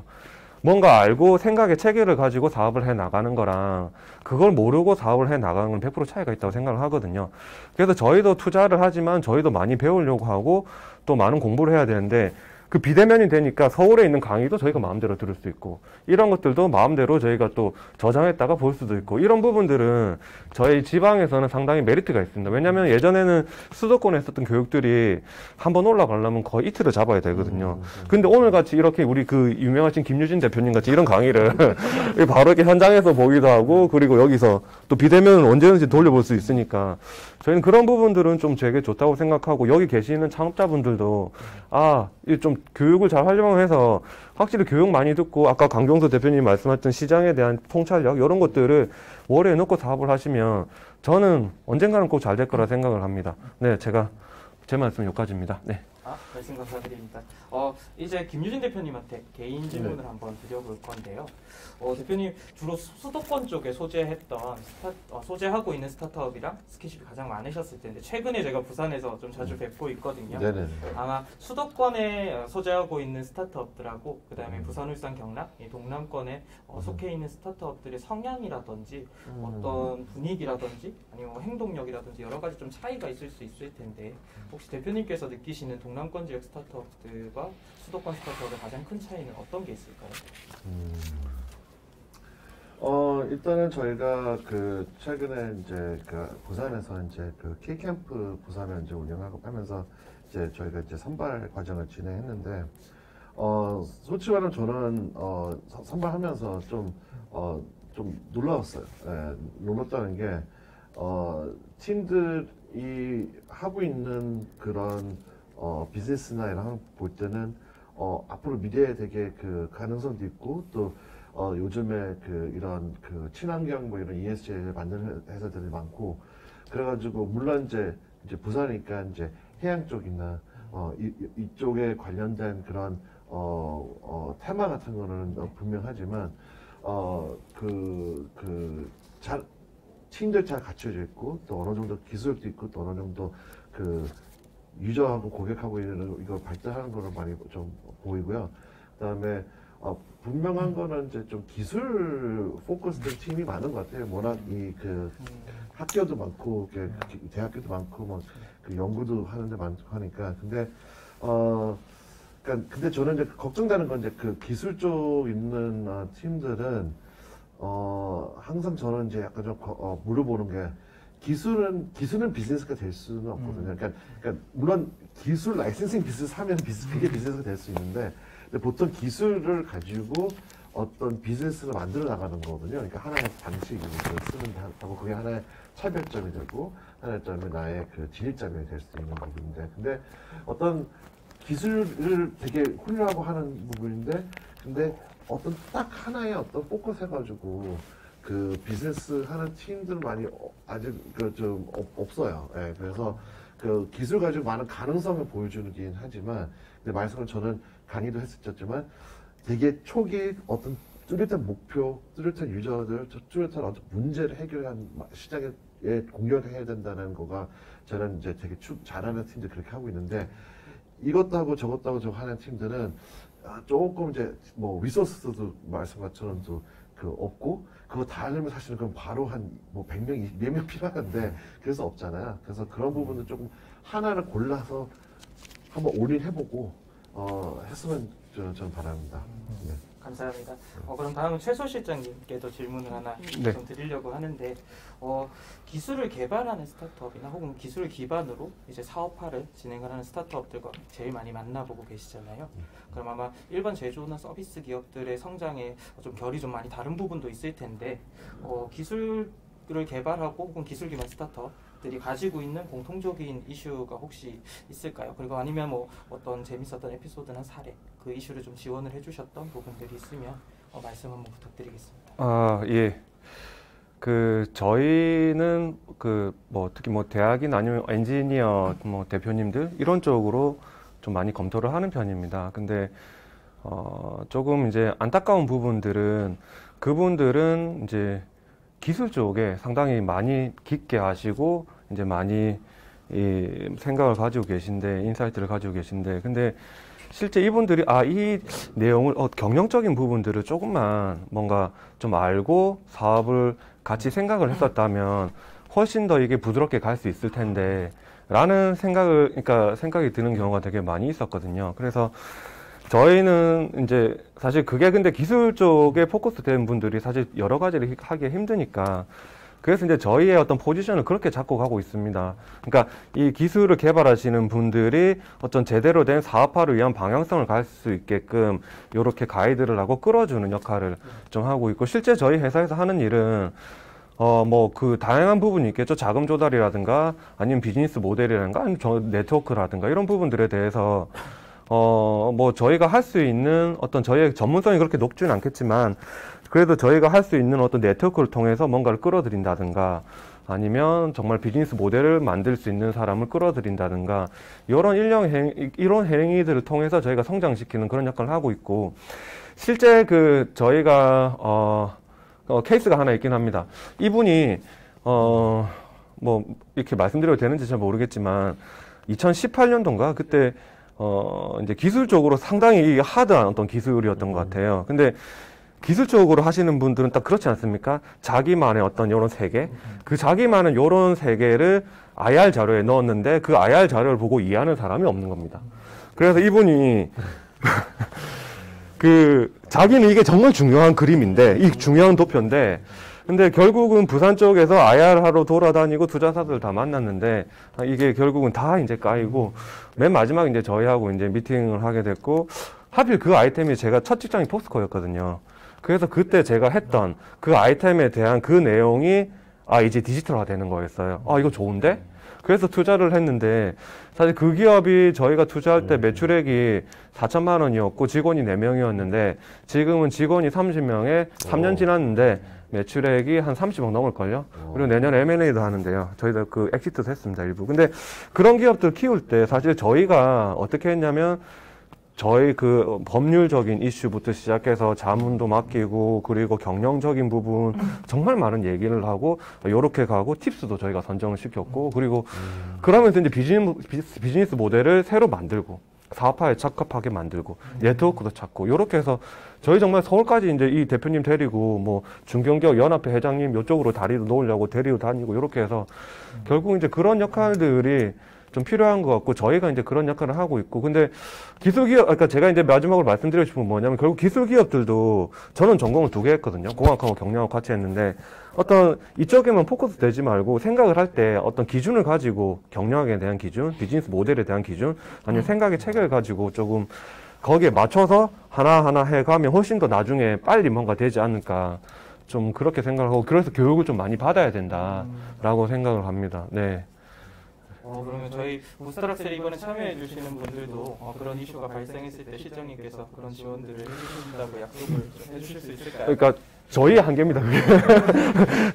뭔가 알고 생각의 체계를 가지고 사업을 해 나가는 거랑 그걸 모르고 사업을 해 나가는 건 100% 차이가 있다고 생각을 하거든요. 그래서 저희도 투자를 하지만 저희도 많이 배우려고 하고 또 많은 공부를 해야 되는데 그 비대면이 되니까 서울에 있는 강의도 저희가 마음대로 들을 수 있고 이런 것들도 마음대로 저희가 또 저장했다가 볼 수도 있고 이런 부분들은 저희 지방에서는 상당히 메리트가 있습니다. 왜냐하면 예전에는 수도권에 있었던 교육들이 한번 올라가려면 거의 이틀을 잡아야 되거든요. 근데 오늘 같이 이렇게 우리 그 유명하신 김유진 대표님 같이 이런 강의를 바로 이렇게 현장에서 보기도 하고 그리고 여기서 또 비대면은 언제든지 돌려볼 수 있으니까 저희는 그런 부분들은 좀 되게 좋다고 생각하고 여기 계시는 창업자분들도 이 좀 교육을 잘 하려고 해서 확실히 교육 많이 듣고 아까 강경수 대표님이 말씀하셨던 시장에 대한 통찰력 이런 것들을 월요에 넣고 사업을 하시면 저는 언젠가는 꼭 잘 될 거라 생각을 합니다. 네, 제 말씀 여기까지입니다. 네. 말씀 감사드립니다. 이제 김유진 대표님한테 개인 질문을 한번 드려볼 건데요. 대표님 주로 수도권 쪽에 소재하고 있는 스타트업이랑 스킨십이 가장 많으셨을 텐데 최근에 제가 부산에서 좀 자주 뵙고 있거든요. 네네. 아마 수도권에 소재하고 있는 스타트업들하고 그다음에 부산, 울산, 경남, 이 동남권에 속해 있는 스타트업들의 성향이라든지 어떤 분위기라든지 아니면 뭐 행동력이라든지 여러 가지 좀 차이가 있을 수 있을 텐데 혹시 대표님께서 느끼시는 동남권 지역 스타트업들과 수도권 스타트업의 가장 큰 차이는 어떤 게 있을까요? 일단은 저희가 최근에 이제 부산에서 이제 K캠프 부산을 이제 운영하고 하면서 이제 저희가 이제 선발 과정을 진행했는데, 솔직히 말하면 저는, 선발하면서 좀 놀라웠어요. 예, 놀랐다는 게, 팀들이 하고 있는 그런, 비즈니스나 이런 거 볼 때는, 앞으로 미래에 되게 가능성도 있고, 또, 요즘에 이런 친환경 뭐 이런 ESG를 만드는 회사들이 많고, 그래가지고, 물론 이제 부산이니까 이제 해양 쪽이나, 이쪽에 관련된 그런, 테마 같은 거는 분명하지만, 팀들 잘 갖춰져 있고, 또 어느 정도 기술도 있고, 또 어느 정도 유저하고 고객하고 이걸 발달하는 거를 많이 좀 보이고요. 그 다음에, 분명한 거는 이제 좀 기술 포커스된 팀이 많은 것 같아요. 워낙 학교도 많고, 대학교도 많고, 뭐, 연구도 하는데 많고 하니까. 근데, 근데 저는 이제 걱정되는 건 이제 기술 쪽 있는 팀들은, 항상 저는 이제 약간 좀, 물어보는 게, 기술은 비즈니스가 될 수는 없거든요. 그러니까 물론 기술 라이센싱 비즈니스 하면 그게 비즈니스가 될 수 있는데, 근데 보통 기술을 가지고 어떤 비즈니스를 만들어 나가는 거거든요. 그러니까 하나의 방식으로 쓰는 하고 그게 하나의 차별점이 되고 하나의 점이 나의 진입점이 될 수 있는 부분인데, 근데 어떤 기술을 되게 훌륭하고 하는 부분인데, 근데 어떤 딱 하나의 어떤 포커스 해가지고 비즈니스 하는 팀들 많이 아직 좀 없어요. 예, 그래서 기술 가지고 많은 가능성을 보여주긴 하지만, 근데 말씀은 저는 강의도 했었지만 되게 초기 어떤 뚜렷한 목표, 뚜렷한 유저들, 뚜렷한 어떤 문제를 해결한 시장에 공격을 해야 된다는 거가 저는 이제 되게 잘하는 팀들 그렇게 하고 있는데, 이것도 하고 저것도 하고 저거 하는 팀들은 조금 이제 뭐 리소스도 말씀처럼 또 없고, 그거 다 하려면 사실은 그럼 바로 뭐 100명, 4명 필요한데 그래서 없잖아요. 그래서 그런 부분은 조금 하나를 골라서 한번 올인해보고 했으면 저는 바랍니다. 네. 감사합니다. 그럼 다음은 최소 실장님께도 질문을 하나 네. 좀 드리려고 하는데, 기술을 개발하는 스타트업이나 혹은 기술을 기반으로 이제 사업화를 진행을 하는 스타트업들과 제일 많이 만나보고 계시잖아요. 그럼 아마 일반 제조나 서비스 기업들의 성장에 좀 결이 좀 많이 다른 부분도 있을 텐데, 기술을 개발하고 혹은 기술 기반 스타트업들이 가지고 있는 공통적인 이슈가 혹시 있을까요? 그리고 아니면 뭐 어떤 재밌었던 에피소드나 사례, 그 이슈를 좀 지원을 해주셨던 부분들이 있으면 말씀 한번 부탁드리겠습니다. 예. 저희는 뭐 특히 뭐 대학이나 아니면 엔지니어 뭐 대표님들 이런 쪽으로 좀 많이 검토를 하는 편입니다. 근데 조금 이제 안타까운 부분들은 그분들은 이제 기술 쪽에 상당히 많이 깊게 하시고 이제 많이 이 생각을 가지고 계신데, 인사이트를 가지고 계신데, 근데 실제 이분들이 이 내용을 경영적인 부분들을 조금만 뭔가 좀 알고 사업을 같이 생각을 했었다면 훨씬 더 이게 부드럽게 갈 수 있을 텐데 라는 생각이 드는 경우가 되게 많이 있었거든요. 그래서 저희는 이제 사실 그게 근데 기술 쪽에 포커스 된 분들이 사실 여러 가지를 하기 힘드니까, 그래서 이제 저희의 어떤 포지션을 그렇게 잡고 가고 있습니다. 그러니까 이 기술을 개발하시는 분들이 어떤 제대로 된 사업화를 위한 방향성을 갈 수 있게끔 이렇게 가이드를 하고 끌어주는 역할을 좀 하고 있고, 실제 저희 회사에서 하는 일은 뭐 그 다양한 부분이 있겠죠. 자금 조달이라든가 아니면 비즈니스 모델이라든가 아니면 네트워크라든가 이런 부분들에 대해서 뭐 저희가 할 수 있는 어떤 저희의 전문성이 그렇게 높지는 않겠지만 그래도 저희가 할 수 있는 어떤 네트워크를 통해서 뭔가를 끌어들인다든가 아니면 정말 비즈니스 모델을 만들 수 있는 사람을 끌어들인다든가 이런 이런 행위들을 통해서 저희가 성장시키는 그런 역할을 하고 있고, 실제 그 저희가 케이스가 하나 있긴 합니다. 이분이 뭐 이렇게 말씀드려도 되는지 잘 모르겠지만 2018년도인가 그때 이제 기술적으로 상당히 하드한 어떤 기술이었던 것 같아요. 근데 기술적으로 하시는 분들은 딱 그렇지 않습니까? 자기만의 어떤 이런 세계, 그 자기만의 이런 세계를 IR 자료에 넣었는데 그 IR 자료를 보고 이해하는 사람이 없는 겁니다. 그래서 이분이 자기는 이게 정말 중요한 그림인데, 이 중요한 도표인데, 근데 결국은 부산 쪽에서 IR 하러 돌아다니고 투자사들 다 만났는데, 이게 결국은 다 이제 까이고, 맨 마지막 이제 저희하고 이제 미팅을 하게 됐고, 하필 그 아이템이 제가 첫 직장이 포스코였거든요. 그래서 그때 제가 했던 그 아이템에 대한 그 내용이 이제 디지털화 되는 거였어요. 이거 좋은데? 그래서 투자를 했는데, 사실 그 기업이 저희가 투자할 때 매출액이 4천만 원이었고 직원이 4명이었는데 지금은 직원이 30명에 3년 지났는데 매출액이 한 30억 넘을걸요. 그리고 내년 M&A도 하는데요. 저희도 그 엑시트도 했습니다, 일부. 근데 그런 기업들 키울 때 사실 저희가 어떻게 했냐면 저희 그 법률적인 이슈부터 시작해서 자문도 맡기고 그리고 경영적인 부분 정말 많은 얘기를 하고 요렇게 가고 팁스도 저희가 선정을 시켰고, 그리고 그러면서 이제 비즈니스 모델을 새로 만들고 사업화에 적합하게 만들고 네트워크도 찾고 요렇게 해서 저희 정말 서울까지 이제 이 대표님 데리고 뭐 중견기업 연합회 회장님 요쪽으로 다리도 놓으려고 데리고 다니고 요렇게 해서 결국 이제 그런 역할들이 좀 필요한 것 같고 저희가 이제 그런 역할을 하고 있고, 근데 기술기업, 그러니까 제가 이제 마지막으로 말씀드리고 싶은 건 뭐냐면 결국 기술기업들도 저는 전공을 2개 했거든요. 공학하고 경영하고 같이 했는데 어떤 이쪽에만 포커스 되지 말고 생각을 할 때 어떤 기준을 가지고 경영학에 대한 기준, 비즈니스 모델에 대한 기준, 아니면 생각의 체계를 가지고 조금 거기에 맞춰서 하나하나 해가면 훨씬 더 나중에 빨리 뭔가 되지 않을까, 좀 그렇게 생각을 하고, 그래서 교육을 좀 많이 받아야 된다라고 생각을 합니다. 네. 그러면 저희 부스트락셀 이번에 참여해 주시는 분들도 그런 이슈가 발생했을 때 실장님께서 그런 지원들을 해주신다고 약속을 좀 해주실 수 있을까요? 그러니까 저희의 한계입니다, 그게.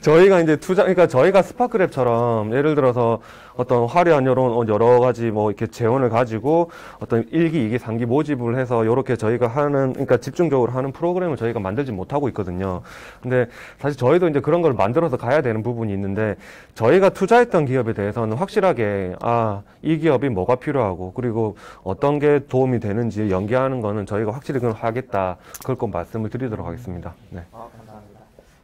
저희가 이제 그러니까 저희가 스파크랩처럼 예를 들어서 어떤 화려한 여러 가지 뭐 이렇게 재원을 가지고 어떤 1기, 2기, 3기 모집을 해서 요렇게 저희가 그러니까 집중적으로 하는 프로그램을 저희가 만들지 못하고 있거든요. 근데 사실 저희도 이제 그런 걸 만들어서 가야 되는 부분이 있는데, 저희가 투자했던 기업에 대해서는 확실하게, 이 기업이 뭐가 필요하고, 그리고 어떤 게 도움이 되는지 연계하는 거는 저희가 확실히 그걸 하겠다. 그걸 꼭 말씀을 드리도록 하겠습니다. 네. 감사합니다.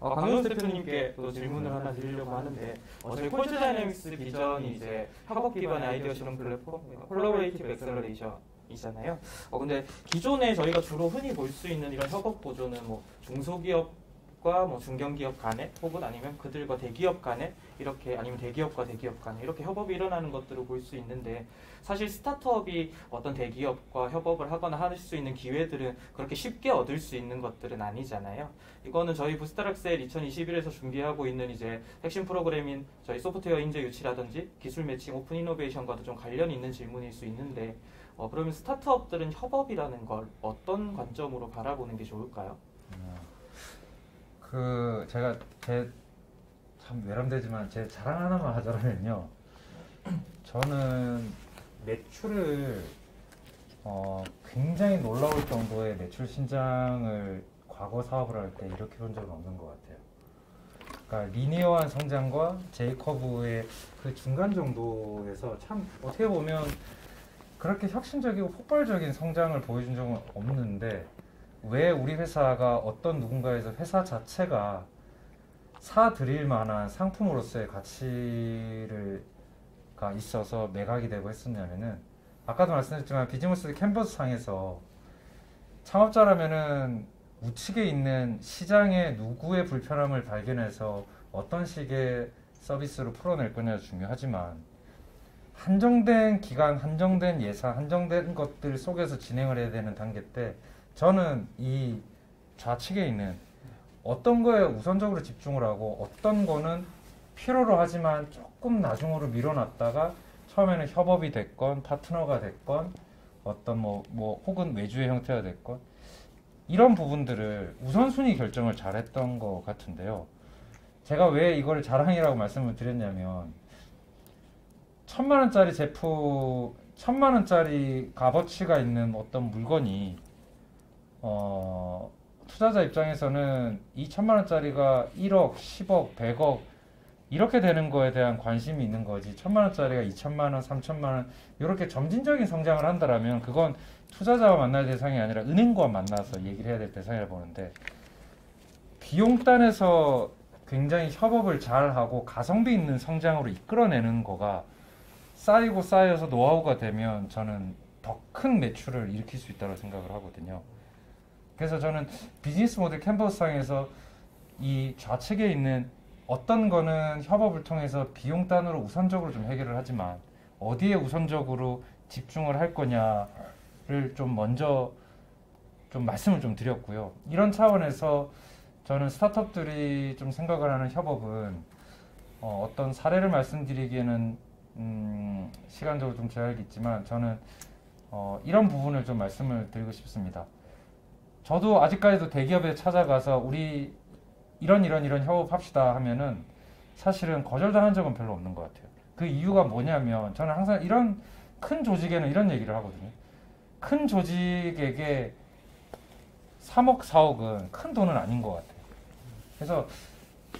강용수 대표님께 또 질문을 하나 드리려고 하는데, 저희 콜즈 다이내믹스 비전이 이제 협업 기반의 아이디어 실험 플랫폼, 콜라보레이티브 엑셀러레이션이잖아요. 근데 기존에 저희가 주로 흔히 볼 수 있는 이런 협업 구조는 뭐 중소기업과 뭐 중견기업 간에, 혹은 아니면 그들과 대기업 간에 이렇게, 아니면 대기업과 대기업 간에 이렇게 협업이 일어나는 것들을 볼 수 있는데, 사실 스타트업이 어떤 대기업과 협업을 하거나 할 수 있는 기회들은 그렇게 쉽게 얻을 수 있는 것들은 아니잖아요. 이거는 저희 부스트락셀 2021에서 준비하고 있는 이제 핵심 프로그램인 저희 소프트웨어 인재 유치라든지 기술 매칭, 오픈 이노베이션과도 좀 관련이 있는 질문일 수 있는데, 그러면 스타트업들은 협업이라는 걸 어떤 관점으로 바라보는 게 좋을까요? 제가 참 외람되지만 제 자랑 하나만 하자면요, 저는 매출을 굉장히 놀라울 정도의 매출 신장을 과거 사업을 할 때 이렇게 본 적은 없는 것 같아요. 그러니까 리니어한 성장과 J커브의 그 중간 정도에서 참 어떻게 보면 그렇게 혁신적이고 폭발적인 성장을 보여준 적은 없는데 왜 우리 회사가 어떤 누군가에서 회사 자체가 사들일 만한 상품으로서의 가치가 있어서 매각이 되고 했었냐면은 아까도 말씀드렸지만 비즈니스 캔버스 상에서 창업자라면은 우측에 있는 시장의 누구의 불편함을 발견해서 어떤 식의 서비스로 풀어낼 거냐가 중요하지만 한정된 기간, 한정된 예산, 한정된 것들 속에서 진행을 해야 되는 단계 때 저는 이 좌측에 있는 어떤 거에 우선적으로 집중을 하고 어떤 거는 필요로 하지만 조금 나중으로 밀어놨다가 처음에는 협업이 됐건 파트너가 됐건 어떤 뭐 혹은 외주의 형태가 됐건 이런 부분들을 우선순위 결정을 잘했던 것 같은데요. 제가 왜 이걸 자랑이라고 말씀을 드렸냐면 1,000만 원짜리 제품, 1,000만 원짜리 값어치가 있는 어떤 물건이 투자자 입장에서는 이 1,000만 원짜리가 1억, 10억, 100억 이렇게 되는 거에 대한 관심이 있는 거지 1,000만 원짜리가 2,000만 원, 3,000만 원 이렇게 점진적인 성장을 한다라면 그건 투자자와 만날 대상이 아니라 은행과 만나서 얘기를 해야 될 대상이라 보는데 비용단에서 굉장히 협업을 잘하고 가성비 있는 성장으로 이끌어내는 거가 쌓이고 쌓여서 노하우가 되면 저는 더 큰 매출을 일으킬 수 있다고 생각을 하거든요. 그래서 저는 비즈니스 모델 캔버스상에서 이 좌측에 있는 어떤 거는 협업을 통해서 비용단으로 우선적으로 좀 해결을 하지만 어디에 우선적으로 집중을 할 거냐를 좀 먼저 좀 말씀을 좀 드렸고요. 이런 차원에서 저는 스타트업들이 좀 생각을 하는 협업은 어떤 사례를 말씀드리기에는 시간적으로 좀 제약이 있지만 저는 이런 부분을 좀 말씀을 드리고 싶습니다. 저도 아직까지도 대기업에 찾아가서 우리 이런 협업합시다 하면은 사실은 거절당한 적은 별로 없는 것 같아요. 그 이유가 뭐냐면 저는 항상 이런 큰 조직에는 이런 얘기를 하거든요. 큰 조직에게 3억, 4억은 큰 돈은 아닌 것 같아요. 그래서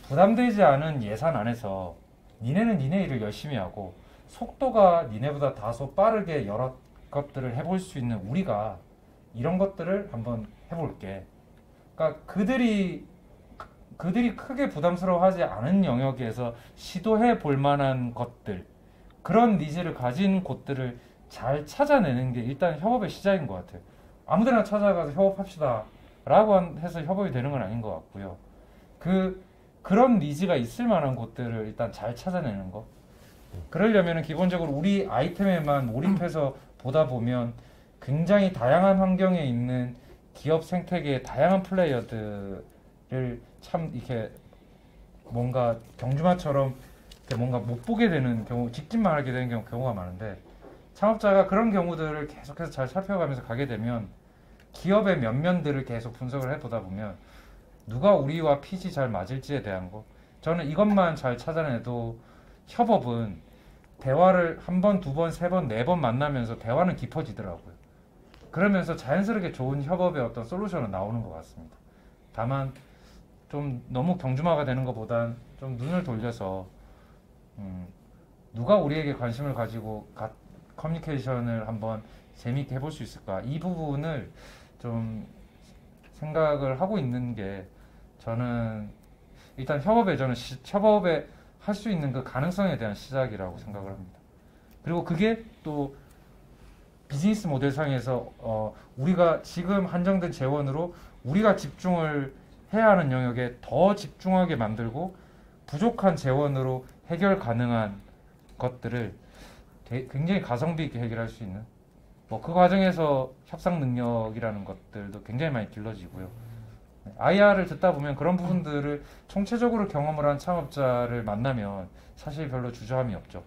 부담되지 않은 예산 안에서 니네는 니네 일을 열심히 하고 속도가 니네보다 다소 빠르게 여러 것들을 해볼 수 있는 우리가 이런 것들을 한번 해볼게. 그러니까 그들이 크게 부담스러워하지 않은 영역에서 시도해 볼 만한 것들, 그런 니즈를 가진 곳들을 잘 찾아내는 게 일단 협업의 시작인 것 같아요. 아무데나 찾아가서 협업합시다 라고 해서 협업이 되는 건 아닌 것 같고요. 그런 니즈가 있을 만한 곳들을 일단 잘 찾아내는 거. 그러려면 기본적으로 우리 아이템에만 몰입해서 보다 보면 굉장히 다양한 환경에 있는 기업 생태계의 다양한 플레이어들을 참 이렇게 뭔가 경주마처럼 이렇게 뭔가 못 보게 되는 경우, 직진만 하게 되는 경우가 많은데 창업자가 그런 경우들을 계속해서 잘 살펴가면서 가게 되면 기업의 면면들을 계속 분석을 해보다 보면 누가 우리와 핏이 잘 맞을지에 대한 거, 저는 이것만 잘 찾아내도 협업은 대화를 한 번, 두 번, 세 번, 네 번 만나면서 대화는 깊어지더라고요. 그러면서 자연스럽게 좋은 협업의 어떤 솔루션은 나오는 것 같습니다. 다만 좀 너무 경주마가 되는 것보단 좀 눈을 돌려서 누가 우리에게 관심을 가지고 커뮤니케이션을 한번 재미있게 해볼 수 있을까, 이 부분을 좀 생각을 하고 있는 게 저는 일단 협업에 할 수 있는 그 가능성에 대한 시작이라고 생각을 합니다. 그리고 그게 또 비즈니스 모델상에서 우리가 지금 한정된 재원으로 우리가 집중을 해야 하는 영역에 더 집중하게 만들고 부족한 재원으로 해결 가능한 것들을 굉장히 가성비 있게 해결할 수 있는 그 과정에서 협상 능력이라는 것들도 굉장히 많이 길러지고요. IR을 듣다 보면 그런 부분들을 총체적으로 경험을 한 창업자를 만나면 사실 별로 주저함이 없죠.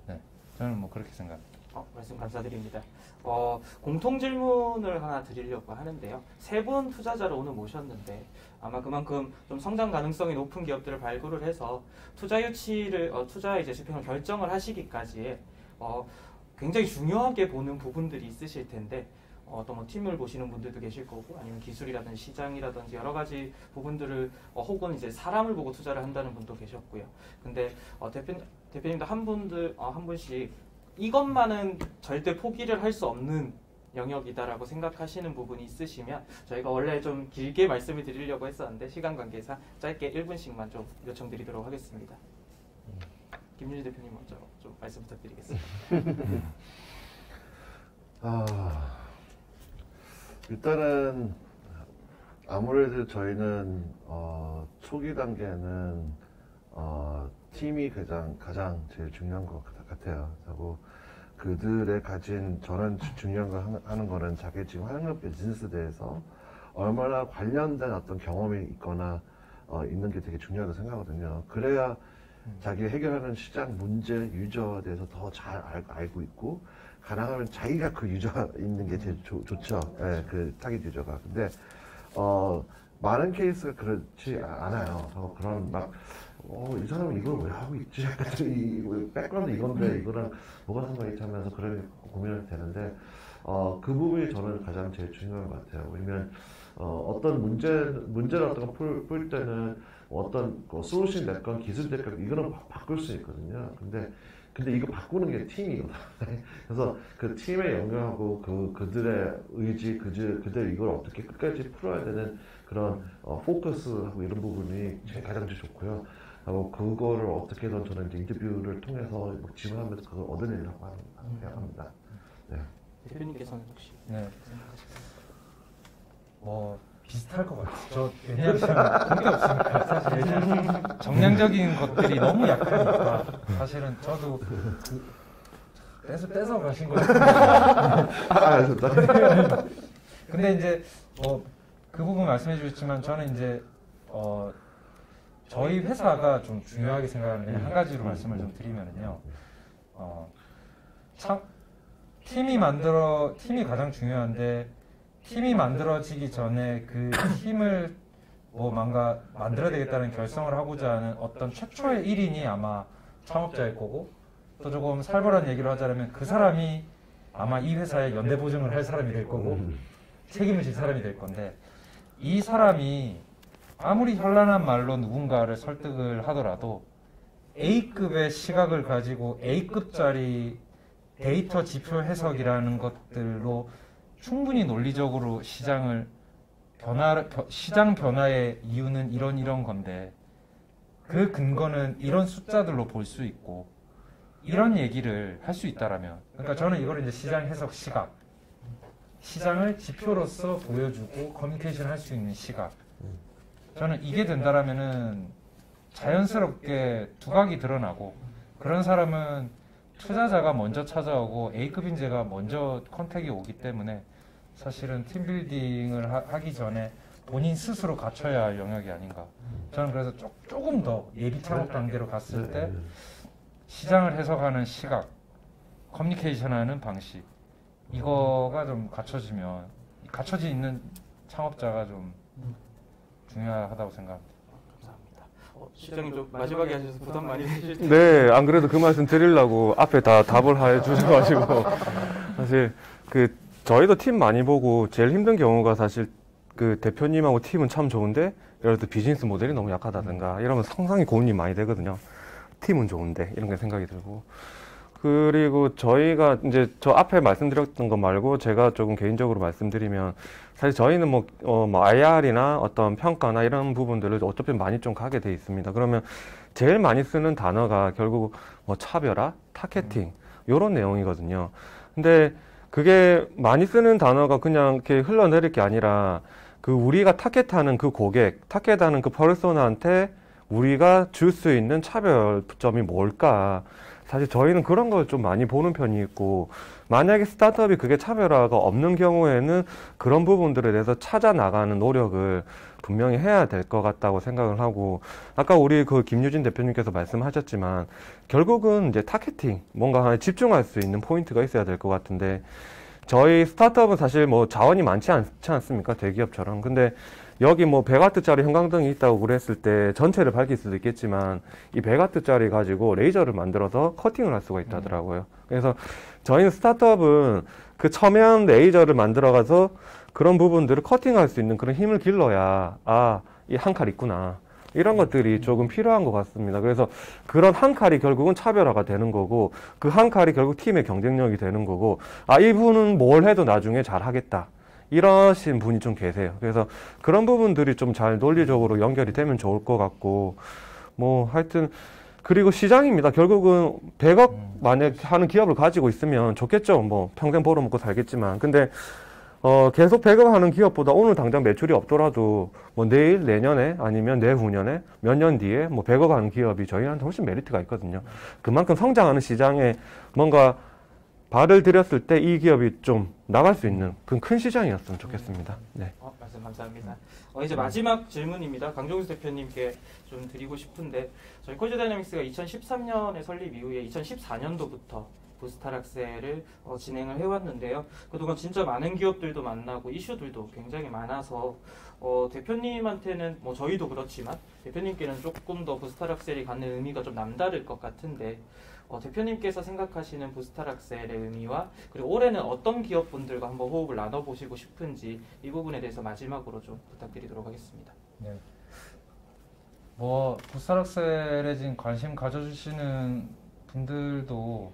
네, 저는 그렇게 생각합니다. 말씀 감사드립니다. 공통 질문을 하나 드리려고 하는데요. 세 분 투자자를 오늘 모셨는데 아마 그만큼 좀 성장 가능성이 높은 기업들을 발굴을 해서 투자 유치를 투자 수평을 결정을 하시기까지에 굉장히 중요하게 보는 부분들이 있으실 텐데 또 뭐 팀을 보시는 분들도 계실 거고 아니면 기술이라든지 시장이라든지 여러 가지 부분들을 혹은 이제 사람을 보고 투자를 한다는 분도 계셨고요. 근데 대표님도 한 분씩 이것만은 절대 포기를 할 수 없는 영역이다라고 생각하시는 부분이 있으시면 저희가 원래 좀 길게 말씀을 드리려고 했었는데 시간 관계상 짧게 1분씩만 좀 요청드리도록 하겠습니다. 김윤희 대표님 먼저 좀 말씀 부탁드리겠습니다. 일단은 아무래도 저희는 초기 단계는 팀이 가장 제일 중요한 것 같아요. 그리고 그들의 가진 저는 중요한 거 하는 거는 자기 지금 하는 비즈니스에 대해서 얼마나 관련된 어떤 경험이 있거나 있는 게 되게 중요하다고 생각하거든요. 그래야 자기 해결하는 시장 문제, 유저에 대해서 더 잘 알고 있고 가능하면 자기가 그 유저가 있는 게 제일 좋죠. 예, 그 타깃 유저가. 근데 많은 케이스가 그렇지 않아요. 그런 이 사람은 이걸 왜 하고 있지? 약간 이 백그라운드 이건데 이거랑 뭐가 상관이 있지 하면서 그런 고민을 되는데 그 부분이 저는 가장 제일 중요한 것 같아요. 왜냐면 어떤 문제를 어떤 거 풀 때는 어떤 솔루션 됐건 기술 됐건 이거는 바꿀 수 있거든요. 근데 이거 바꾸는 게 팀이거든. 그래서 그 팀에 연결하고 그들의 의지, 그들 이걸 어떻게 끝까지 풀어야 되는 그런 포커스하고 이런 부분이 가장 좋고요. 하고 그거를 어떻게든 저는 이제 인터뷰를 통해서 질문하면서 그걸 얻어내려고 합니다. 네. 대표님께서는 혹시 네. 비슷할 것 같아요. 왜냐하면 그게 없으니까 사실 왜냐하면 정량적인 것들이 너무 약하니까 사실은 저도 떼서 가신 거예요. 근데 이제 그 부분 말씀해 주셨지만 저는 이제 저희 회사가 좀 중요하게 생각하는 한 가지로 말씀을 좀 드리면은요. 참 팀이 가장 중요한데 팀이 만들어지기 전에 그 팀을 뭔가 만들어야 되겠다는 결성을 하고자 하는 어떤 최초의 1인이 아마 창업자일 거고 또 조금 살벌한 얘기를 하자면 그 사람이 아마 이 회사에 연대 보증을 할 사람이 될 거고 책임을 질 사람이 될 건데 이 사람이 아무리 현란한 말로 누군가를 설득을 하더라도 A급의 시각을 가지고 A급짜리 데이터 지표 해석이라는 것들로 충분히 논리적으로 시장 변화의 이유는 이런 건데 그 근거는 이런 숫자들로 볼 수 있고 이런 얘기를 할 수 있다라면 그러니까 저는 이걸 이제 시장 해석 시각 시장을 지표로서 보여주고 커뮤니케이션 할 수 있는 시각 저는 이게 된다라면은 자연스럽게 두각이 드러나고 그런 사람은 투자자가 먼저 찾아오고 A급 인재가 먼저 컨택이 오기 때문에 사실은 팀빌딩을 하기 전에 본인 스스로 갖춰야 할 영역이 아닌가. 저는 그래서 조금 더 예비 창업 단계로 갔을 때 시장을 해석하는 시각, 커뮤니케이션하는 방식 이거가 좀 갖춰지면 갖춰져 있는 창업자가 좀 중요하다고 생각합니다. 실장님 좀 마지막에 하셔서 부담 많이 되실 텐데. 네, 안 그래도 그 말씀 드리려고 앞에 다 답을 해 주셔가지고 사실 저희도 팀 많이 보고 제일 힘든 경우가 사실 그 대표님하고 팀은 참 좋은데 예를 들어 비즈니스 모델이 너무 약하다든가 이러면 상당히 고민이 많이 되거든요. 팀은 좋은데 이런 게 생각이 들고 그리고 저희가 이제 저 앞에 말씀드렸던 거 말고 제가 조금 개인적으로 말씀드리면 사실 저희는 뭐 IR이나 어떤 평가나 이런 부분들을 어차피 많이 좀 가게 돼 있습니다. 그러면 제일 많이 쓰는 단어가 결국 뭐 차별화, 타겟팅 이런 내용이거든요. 근데 그게 많이 쓰는 단어가 그냥 이렇게 흘러내릴 게 아니라 그 우리가 타겟하는 그 고객, 타겟하는 그 퍼소나한테 우리가 줄 수 있는 차별점이 뭘까? 사실 저희는 그런 걸 좀 많이 보는 편이 있고 만약에 스타트업이 그게 차별화가 없는 경우에는 그런 부분들에 대해서 찾아 나가는 노력을 분명히 해야 될 것 같다고 생각을 하고 아까 우리 그 김유진 대표님께서 말씀하셨지만 결국은 이제 타겟팅 뭔가 하나에 집중할 수 있는 포인트가 있어야 될 것 같은데 저희 스타트업은 사실 뭐 자원이 많지 않지 않습니까? 대기업처럼. 근데 여기 뭐 100W짜리 형광등이 있다고 그랬을 때 전체를 밝힐 수도 있겠지만 이 100W짜리 가지고 레이저를 만들어서 커팅을 할 수가 있다더라고요. 그래서 저희는 스타트업은 그 첨예한 레이저를 만들어가서 그런 부분들을 커팅할 수 있는 그런 힘을 길러야 이 한 칼 있구나. 이런 것들이 조금 필요한 것 같습니다. 그래서 그런 한 칼이 결국은 차별화가 되는 거고 그 한 칼이 결국 팀의 경쟁력이 되는 거고 이분은 뭘 해도 나중에 잘 하겠다. 이러신 분이 좀 계세요. 그래서 그런 부분들이 좀 잘 논리적으로 연결이 되면 좋을 것 같고 뭐 하여튼 그리고 시장입니다. 결국은 100억 만약 하는 기업을 가지고 있으면 좋겠죠. 뭐 평생 벌어먹고 살겠지만 근데 계속 100억 하는 기업보다 오늘 당장 매출이 없더라도 뭐 내일, 내년에 아니면 내후년에 몇 년 뒤에 뭐 100억 하는 기업이 저희한테 훨씬 메리트가 있거든요. 그만큼 성장하는 시장에 뭔가 발을 들였을 때 이 기업이 좀 나갈 수 있는 그런 큰 시장이었으면 좋겠습니다. 네. 말씀 감사합니다. 이제 마지막 질문입니다. 강종수 대표님께 좀 드리고 싶은데 저희 콜즈다이내믹스가 2013년에 설립 이후에 2014년도부터 부스타락셀을 진행을 해왔는데요. 그동안 진짜 많은 기업들도 만나고 이슈들도 굉장히 많아서 대표님한테는 뭐 저희도 그렇지만 대표님께는 조금 더 부스타락셀이 갖는 의미가 좀 남다를 것 같은데 대표님께서 생각하시는 부스타락셀의 의미와 그리고 올해는 어떤 기업분들과 한번 호흡을 나눠보시고 싶은지 이 부분에 대해서 마지막으로 좀 부탁드리도록 하겠습니다. 네. 뭐 부스타락셀에 지금 관심 가져주시는 분들도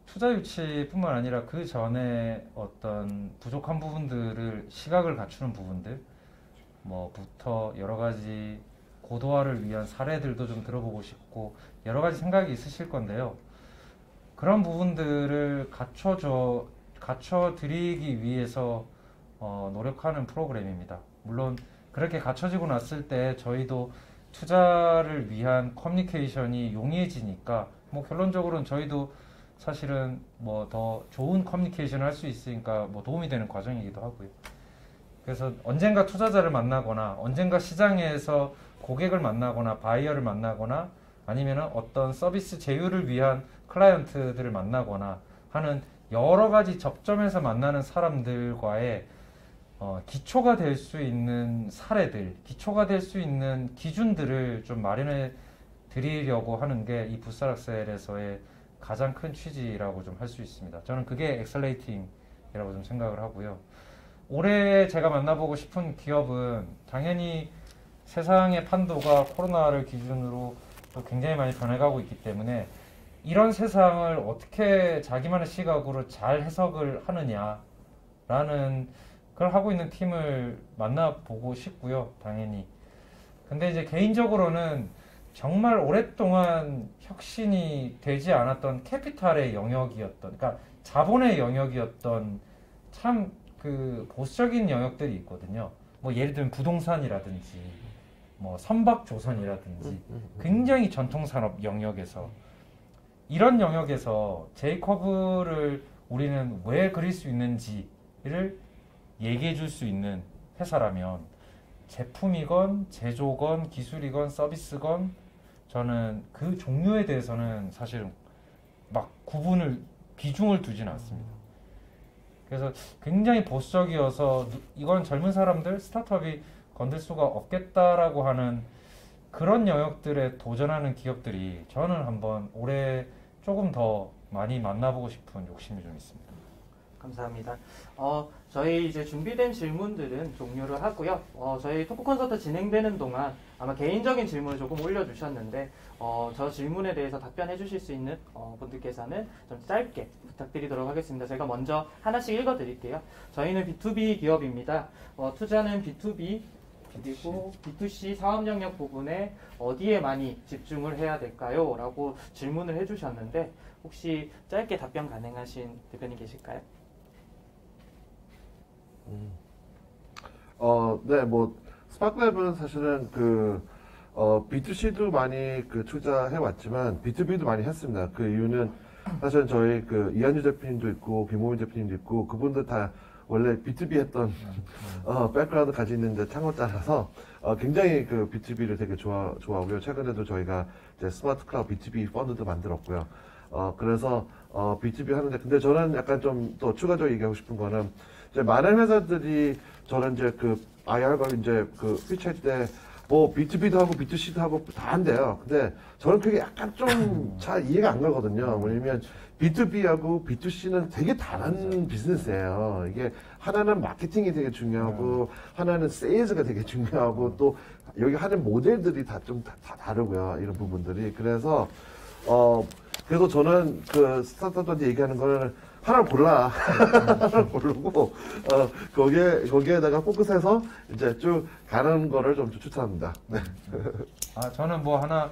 투자 유치뿐만 아니라 그 전에 어떤 부족한 부분들을 시각을 갖추는 부분들 뭐부터 여러 가지 고도화를 위한 사례들도 좀 들어보고 싶고 여러 가지 생각이 있으실 건데요. 그런 부분들을 갖춰드리기 위해서 노력하는 프로그램입니다. 물론 그렇게 갖춰지고 났을 때 저희도 투자를 위한 커뮤니케이션이 용이해지니까 뭐 결론적으로는 저희도 사실은 뭐 더 좋은 커뮤니케이션을 할 수 있으니까 뭐 도움이 되는 과정이기도 하고요. 그래서 언젠가 투자자를 만나거나 언젠가 시장에서 고객을 만나거나 바이어를 만나거나 아니면 어떤 서비스 제휴를 위한 클라이언트들을 만나거나 하는 여러 가지 접점에서 만나는 사람들과의 기초가 될 수 있는 사례들, 기초가 될 수 있는 기준들을 좀 마련해 드리려고 하는 게 이 부스타락셀에서의 가장 큰 취지라고 좀 할 수 있습니다. 저는 그게 엑셀레이팅이라고 좀 생각을 하고요. 올해 제가 만나보고 싶은 기업은 당연히 세상의 판도가 코로나를 기준으로 또 굉장히 많이 변해가고 있기 때문에 이런 세상을 어떻게 자기만의 시각으로 잘 해석을 하느냐라는 그걸 하고 있는 팀을 만나보고 싶고요, 당연히. 근데 이제 개인적으로는 정말 오랫동안 혁신이 되지 않았던 캐피탈의 영역이었던, 그러니까 자본의 영역이었던 참 그 보수적인 영역들이 있거든요. 뭐 예를 들면 부동산이라든지, 뭐 선박조선이라든지, 굉장히 전통산업 영역에서 이런 영역에서 제이커브를 우리는 왜 그릴 수 있는지를 얘기해 줄 수 있는 회사라면 제품이건 제조건 기술이건 서비스건 저는 그 종류에 대해서는 사실은 막 비중을 두지는 않습니다. 그래서 굉장히 보수적이어서 이건 젊은 사람들 스타트업이 건들 수가 없겠다라고 하는 그런 영역들에 도전하는 기업들이 저는 한번 올해 조금 더 많이 만나보고 싶은 욕심이 좀 있습니다. 감사합니다. 저희 이제 준비된 질문들은 종료를 하고요. 저희 토크 콘서트 진행되는 동안 아마 개인적인 질문을 조금 올려주셨는데 저 질문에 대해서 답변해 주실 수 있는 분들께서는 좀 짧게 부탁드리도록 하겠습니다. 제가 먼저 하나씩 읽어드릴게요. 저희는 B2B 기업입니다. 투자는 B2B 그리고 B2C 사업 영역 부분에 어디에 많이 집중을 해야 될까요? 라고 질문을 해주셨는데 혹시 짧게 답변 가능하신 대표님 계실까요? 네, 뭐 스파크랩은 사실은 B2C도 많이 투자해 왔지만 B2B도 많이 했습니다. 그 이유는 사실 저희 이한주 대표님도 있고 김호민 대표님도 있고 그분들 다 원래 B2B 했던 백그라운드 가지고 있는 창업자라서 굉장히 B2B를 되게 좋아하고요. 최근에도 저희가 이제 스마트 클라우드 B2B 펀드도 만들었고요. 그래서 B2B 하는데, 근데 저는 약간 좀 더 추가적으로 얘기하고 싶은 거는, 이제 많은 회사들이 저는 이제 그 IR과 이제 그 피치할 때 뭐 B2B도 하고 B2C도 하고 다 한대요. 근데 저는 그게 약간 좀 잘 이해가 안 가거든요. 왜냐면 B2B하고 B2C는 되게 다른 비즈니스예요. 이게 하나는 마케팅이 되게 중요하고 하나는 세일즈가 되게 중요하고 또 여기 하는 모델들이 다 좀 다 다르고요. 이런 부분들이. 그래서 그래서 저는 그 스타트업한테 얘기하는 거는 하나를 골라. 하나를 고르고, 거기에다가 포커스해서 이제 쭉 가는 거를 좀 추천합니다. 네. 저는 뭐 하나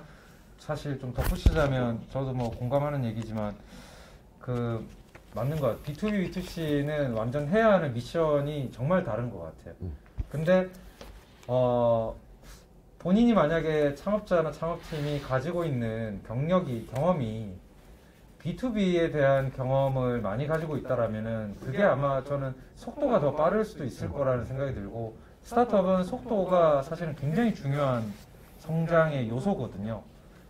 사실 좀 덧붙이자면 저도 뭐 공감하는 얘기지만 그 맞는 것 같아요. B2B, B2C는 완전 해야 하는 미션이 정말 다른 것 같아요. 근데 본인이 만약에 창업자나 창업팀이 가지고 있는 경험이 B2B에 대한 경험을 많이 가지고 있다라면은 그게 아마 저는 속도가 더 빠를 수도 있을 거라는 생각이 들고, 스타트업은 속도가 사실은 굉장히 중요한 성장의 요소거든요.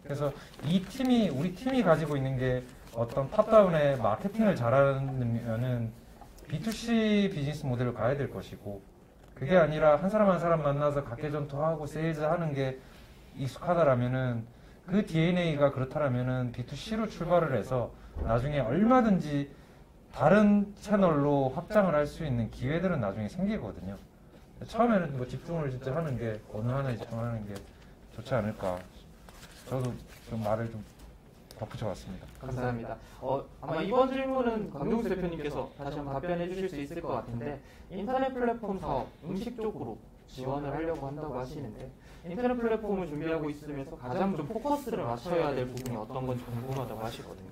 그래서 우리 팀이 가지고 있는 게 어떤 탑다운의 마케팅을 잘하면은 B2C 비즈니스 모델을 가야 될 것이고, 그게 아니라 한 사람 한 사람 만나서 각계전투하고 세일즈 하는 게 익숙하다라면은 그 DNA가 그렇다라면은 B2C로 출발을 해서 나중에 얼마든지 다른 채널로 확장을 할 수 있는 기회들은 나중에 생기거든요. 처음에는 뭐 집중을 진짜 하는 게 어느 하나에 집중하는 게 좋지 않을까. 저도 좀 말을 좀 덧붙여봤습니다. 감사합니다. 아마 이번 질문은 강동수 대표님께서 다시 한번 답변해 주실 수 있을 것 같은데, 인터넷 플랫폼 사업, 음식 쪽으로 지원을 하려고 한다고 하시는데, 인터넷 플랫폼을 준비하고 있으면서 가장 좀 포커스를 맞춰야 될 부분이 어떤 건지 궁금하다고 하시거든요.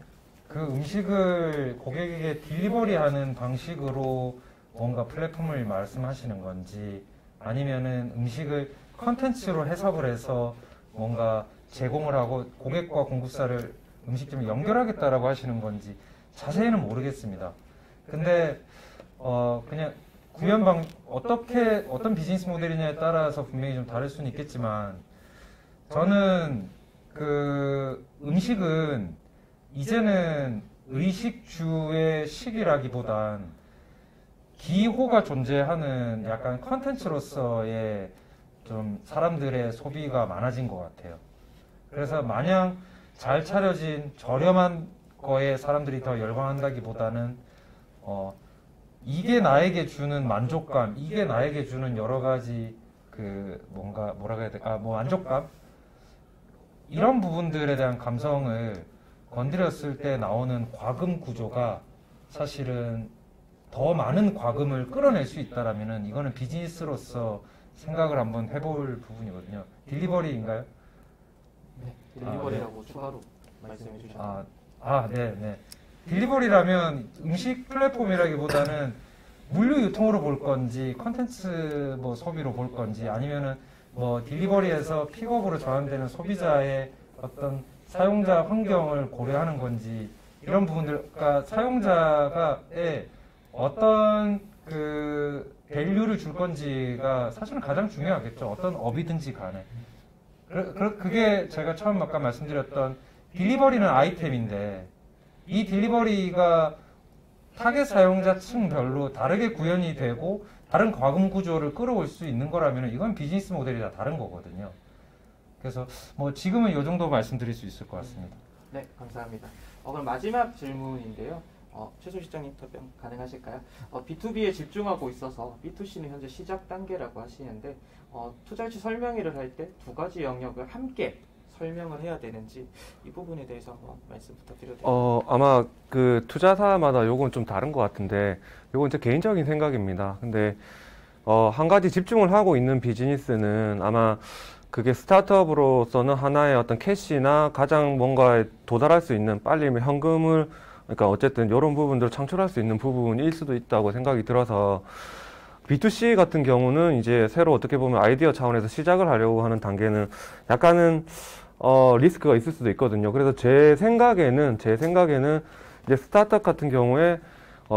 그 음식을 고객에게 딜리버리하는 방식으로 뭔가 플랫폼을 말씀하시는 건지, 아니면은 음식을 컨텐츠로 해석을 해서 뭔가 제공을 하고 고객과 공급사를 음식점에 연결하겠다라고 하시는 건지 자세히는 모르겠습니다. 근데 그냥 어떤 비즈니스 모델이냐에 따라서 분명히 좀 다를 수는 있겠지만, 저는 그 음식은 이제는 의식주의 식이라기보단 기호가 존재하는 약간 컨텐츠로서의 좀 사람들의 소비가 많아진 것 같아요. 그래서 마냥 잘 차려진 저렴한 거에 사람들이 더 열광한다기보다는 이게 나에게 주는 만족감, 이게 나에게 주는 여러 가지 그 뭐라고 해야 될까, 만족감, 이런 부분들에 대한 감성을 건드렸을 때 나오는 과금 구조가 사실은 더 많은 과금을 끌어낼 수 있다라면은 이거는 비즈니스로서 생각을 한번 해볼 부분이거든요. 딜리버리인가요? 네, 딜리버리라고 추가로 말씀해 주셨습니다. 네. 딜리버리라면 음식 플랫폼이라기보다는 물류 유통으로 볼 건지, 컨텐츠 소비로 볼 건지, 아니면은 딜리버리에서 픽업으로 전환되는 소비자의 어떤 사용자 환경을 고려하는 건지, 이런 부분들, 그러니까 사용자가의 어떤 그 밸류를 줄 건지가 사실은 가장 중요하겠죠. 어떤 업이든지 간에. 그게 제가 처음 아까 말씀드렸던 딜리버리는 아이템인데, 이 딜리버리가 타겟 사용자층별로 다르게 구현이 되고 다른 과금 구조를 끌어올 수 있는 거라면 이건 비즈니스 모델이 다 다른 거거든요. 그래서 지금은 이 정도 말씀드릴 수 있을 것 같습니다. 네, 감사합니다. 그럼 마지막 질문인데요. 최소 시장 인터뷰 가능하실까요? B2B에 집중하고 있어서 B2C는 현재 시작 단계라고 하시는데, 투자유치 설명회를 할 때 두 가지 영역을 함께 설명을 해야 되는지 이 부분에 대해서 한번 말씀 부탁드려도 될까요? 아마 그 투자사마다 요건 좀 다른 것 같은데, 요건 제 개인적인 생각입니다. 근데 한 가지 집중을 하고 있는 비즈니스는 아마 그게 스타트업으로서는 하나의 어떤 캐시나 가장 뭔가에 도달할 수 있는 빨리 현금을, 그러니까 어쨌든 이런 부분들을 창출할 수 있는 부분일 수도 있다고 생각이 들어서, B2C 같은 경우는 이제 새로 어떻게 보면 아이디어 차원에서 시작을 하려고 하는 단계는 약간은 리스크가 있을 수도 있거든요. 그래서 제 생각에는 이제 스타트업 같은 경우에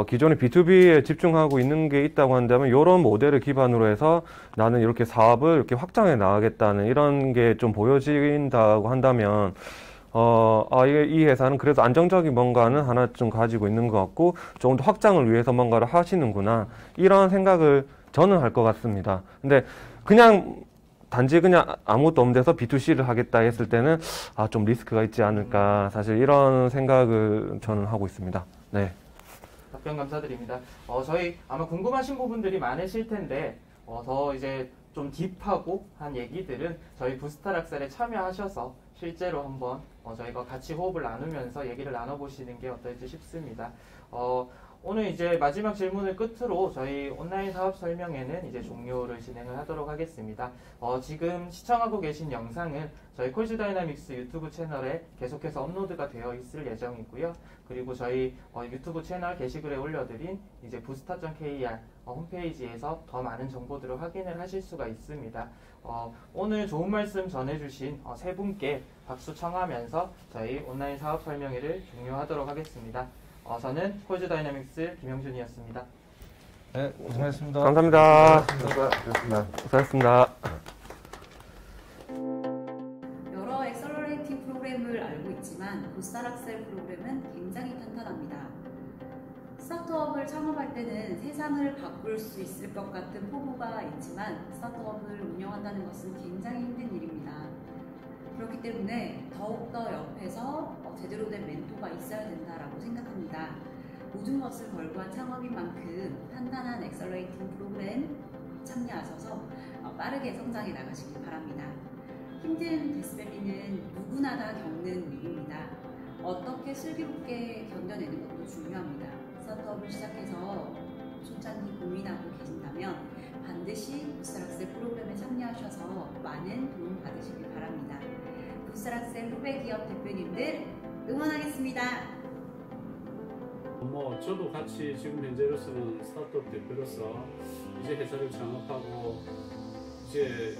기존의 B2B에 집중하고 있는 게 있다고 한다면, 이런 모델을 기반으로 해서 나는 이렇게 사업을 이렇게 확장해 나가겠다는 이런 게 좀 보여진다고 한다면, 이 회사는 그래도 안정적인 뭔가는 하나 좀 가지고 있는 것 같고 조금 더 확장을 위해서 뭔가를 하시는구나 이런 생각을 저는 할 것 같습니다. 근데 단지 그냥 아무것도 없는 데서 B2C를 하겠다 했을 때는 좀 리스크가 있지 않을까 사실 이런 생각을 저는 하고 있습니다. 네. 답변 감사드립니다. 저희 아마 궁금하신 부분들이 많으실 텐데 더 이제 좀 딥하고 한 얘기들은 저희 부스타락셀에 참여하셔서 실제로 한번 저희가 같이 호흡을 나누면서 얘기를 나눠보시는 게 어떨지 싶습니다. 오늘 이제 마지막 질문을 끝으로 저희 온라인 사업 설명회는 이제 종료를 진행을 하도록 하겠습니다. 지금 시청하고 계신 영상은 저희 콜즈 다이나믹스 유튜브 채널에 계속해서 업로드가 되어 있을 예정이고요. 그리고 저희 유튜브 채널 게시글에 올려드린 이제 부스타.kr 홈페이지에서 더 많은 정보들을 확인을 하실 수가 있습니다. 오늘 좋은 말씀 전해주신 세 분께 박수 청하면서 저희 온라인 사업 설명회를 종료하도록 하겠습니다. 저는 콜즈 다이나믹스 김영준이었습니다. 네, 고생하셨습니다. 감사합니다. 고맙습니다. 고생하셨습니다. 여러 엑셀러레이팅 프로그램을 알고 있지만 부스타락셀 프로그램은 굉장히 탄탄합니다. 스타트업을 창업할 때는 세상을 바꿀 수 있을 것 같은 포부가 있지만 스타트업을 운영한다는 것은 굉장히 힘든 일입니다. 그렇기 때문에 더욱더 옆에서 제대로 된 멘토가 있어야 된다고 생각합니다. 모든 것을 걸고 한 창업인 만큼 탄탄한 엑셀러레이팅 프로그램 참여하셔서 빠르게 성장해 나가시길 바랍니다. 힘든 데스밸리는 누구나 다 겪는 일입니다. 어떻게 슬기롭게 견뎌내는 것도 중요합니다. 스타트업을 시작해서 초창기 고민하고 계신다면 반드시 부스타락셀 프로그램에 참여하셔서 많은 도움 받으시길 바랍니다. 부스타락셀 후배 기업 대표님들 응원하겠습니다. 저도 같이 지금 현재로서는 스타트업 대표로서 이제 회사를 창업하고 이제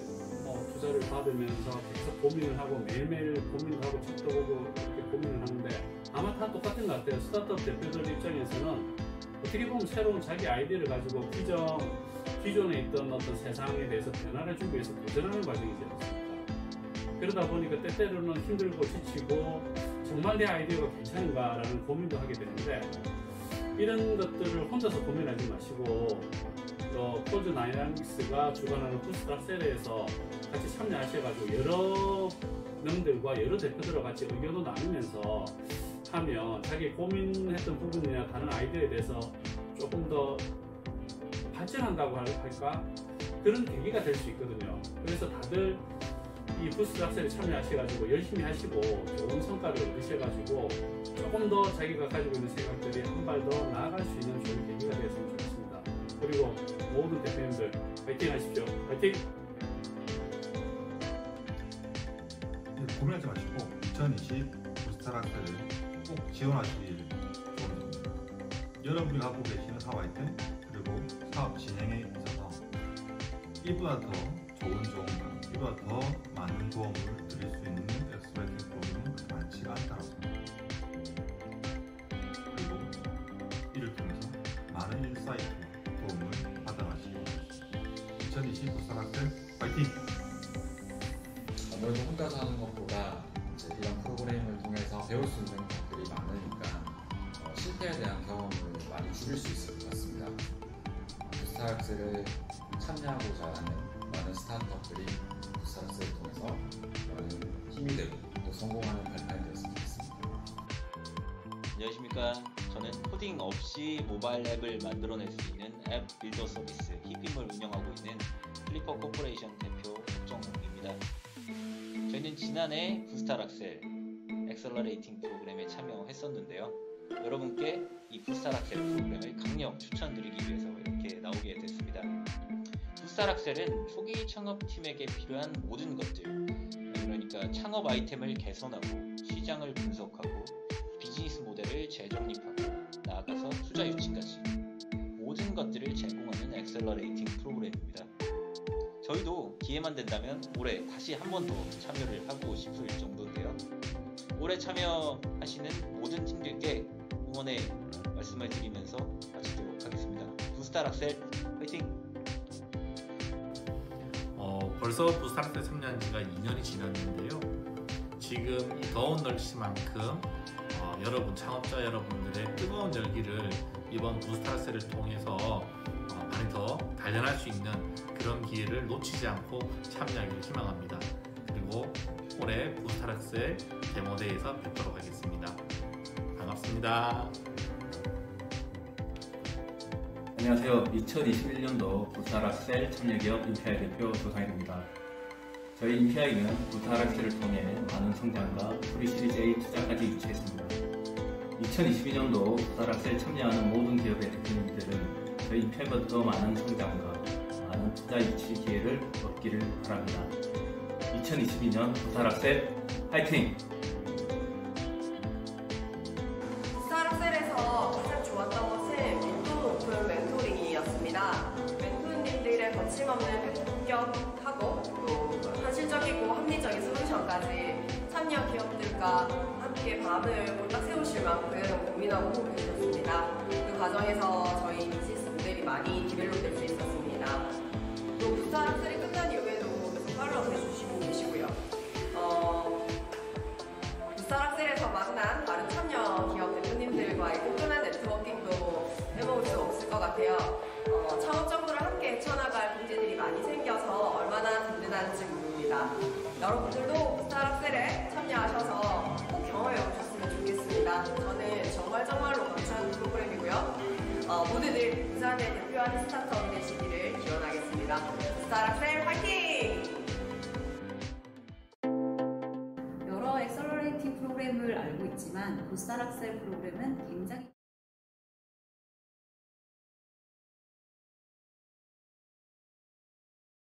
투자를 받으면서 계속 고민을 하고 매일매일 고민을 하고 책도 보고 이렇게 고민을 하는데 아마 다 똑같은 것 같아요. 스타트업 대표들 입장에서는 어떻게 보면 새로운 자기 아이디어를 가지고 기존에 있던 어떤 세상에 대해서 변화를 주기 위해서 도전하는 과정이지 않습니까? 그러다 보니까 때때로는 힘들고 지치고 정말 내 아이디어가 괜찮은가라는 고민도 하게 되는데 이런 것들을 혼자서 고민하지 마시고 콜즈 다이나믹스가 주관하는 부스타락셀에서 같이 참여하셔가지고 여러 명들과 여러 대표들과 같이 의견도 나누면서 하면 자기 고민했던 부분이나 다른 아이디어에 대해서 조금 더 발전한다고 할까? 그런 계기가 될 수 있거든요. 그래서 다들 이 부스타락셀에 참여하셔가지고 열심히 하시고 좋은 성과를 얻으셔가지고 조금 더 자기가 가지고 있는 생각들이 한 발 더 나아갈 수 있는 좋은 계기가 되었으면 좋겠습니다. 그리고 모든 대표님들 파이팅 하십시오. 파이팅! 고민하지 마시고 2020 부스타락셀을 꼭 지원하시길 조언드립니다. 여러분이 갖고 계시는 사업 아이템 그리고 사업 진행에 있어서 이보다 더 좋은 조언과 이보다 더 많은 도움을 드릴 수 있는 엑셀러레이팅 프로그램은 많지가 않다고 생각합니다. 그리고 이를 통해서 많은 인사이트와 도움을 받아가시기 바랍니다. 2020 부스타락셀 파이팅! 아무래도 혼자서 하는 것보다 이제 이런 프로그램을 통해서 배울 수 있는 것들이 많으니까 실패에 대한 경험을 많이 줄일 수 있을 것 같습니다. 부스타락셀에 참여하고자 하는 많은 스타트업들이 부스타락셀을 통해서 많은 힘이 되고 또 성공하는 발판이 되었으면 좋겠습니다. 안녕하십니까. 저는 코딩 없이 모바일 앱을 만들어낼 수 있는 앱 빌더 서비스 히빔을 운영하고 있는 플리퍼 코퍼레이션 대표 박정욱입니다. 저희는 지난해 부스타락셀 엑셀러레이팅 프로그램에 참여했었는데요. 여러분께 이 부스타락셀 프로그램을 강력 추천드리기 위해서 이렇게 나오게 됐습니다. 부스타락셀은 초기 창업팀에게 필요한 모든 것들, 그러니까 창업 아이템을 개선하고 시장을 분석하고 비즈니스 모델을 재정립하고 나아가서 투자 유치까지 모든 것들을 제공하는 엑셀러레이팅 프로그램입니다. 저희도 기회만 된다면 올해 다시 한 번 더 참여를 하고 싶을 정도인데요. 올해 참여하시는 모든 팀들께 응원의 말씀을 드리면서 마치도록 하겠습니다. 부스타락셀 화이팅! 벌써 부스타락셀 참여한 지가 2년이 지났는데요. 지금 이 더운 날씨만큼 여러분 창업자 여러분들의 뜨거운 열기를 이번 부스타락셀을 통해서 많이 더 단련할 수 있는 그런 기회를 놓치지 않고 참여하기를 희망합니다. 그리고 올해 부스타락셀 데모데이에서 뵙도록 하겠습니다. 반갑습니다. 안녕하세요. 2021년도 부스타락셀 참여기업 인피아이 대표 조상일입니다. 저희 인피아이는 부스타락셀을 통해 많은 성장과 프리시리즈 A 투자까지 유치했습니다. 2022년도 부스타락셀 참여하는 모든 기업의 대표님들은 저희 인피아이보다 더 많은 성장과 많은 투자 유치 기회를 얻기를 바랍니다. 2022년 부스타락셀 화이팅! 부스타락셀에서 가장 좋았던 것은 밀도 높은 멘토링이었습니다. 멘토님들의 거침없는 합격하고 또 현실적이고 합리적인 솔루션까지 참여 기업들과 함께 밤을 꼴딱 세우실 만큼 고민하고 공부해주셨습니다. 그 과정에서 저희 비즈니스 모델이 많이 디벨롭될 수 있었습니다. 또 부스타락셀이 끝난 이후에도 계속 팔로우 해주시고 계시고요. 부스타락셀에서 만난 다른 참여 기업 대표님들과의 끈끈한 네트워킹도 빼먹을 수 없을 것 같아요. 창업 정보를 함께 헤쳐나갈 문제들이 많이 생겨서 얼마나 든든한지 모릅니다. 여러분들도 부스타락셀에 참여하셔서 꼭 경험해 보셨으면 좋겠습니다. 저는 정말로 감사한 프로그램이고요. 모두들 부산을 대표하는 스타트업 되시기를 기원하겠습니다. 부스타락셀 화이팅! 여러 엑셀러레이팅 프로그램을 알고 있지만 부스타락셀 프로그램은 굉장히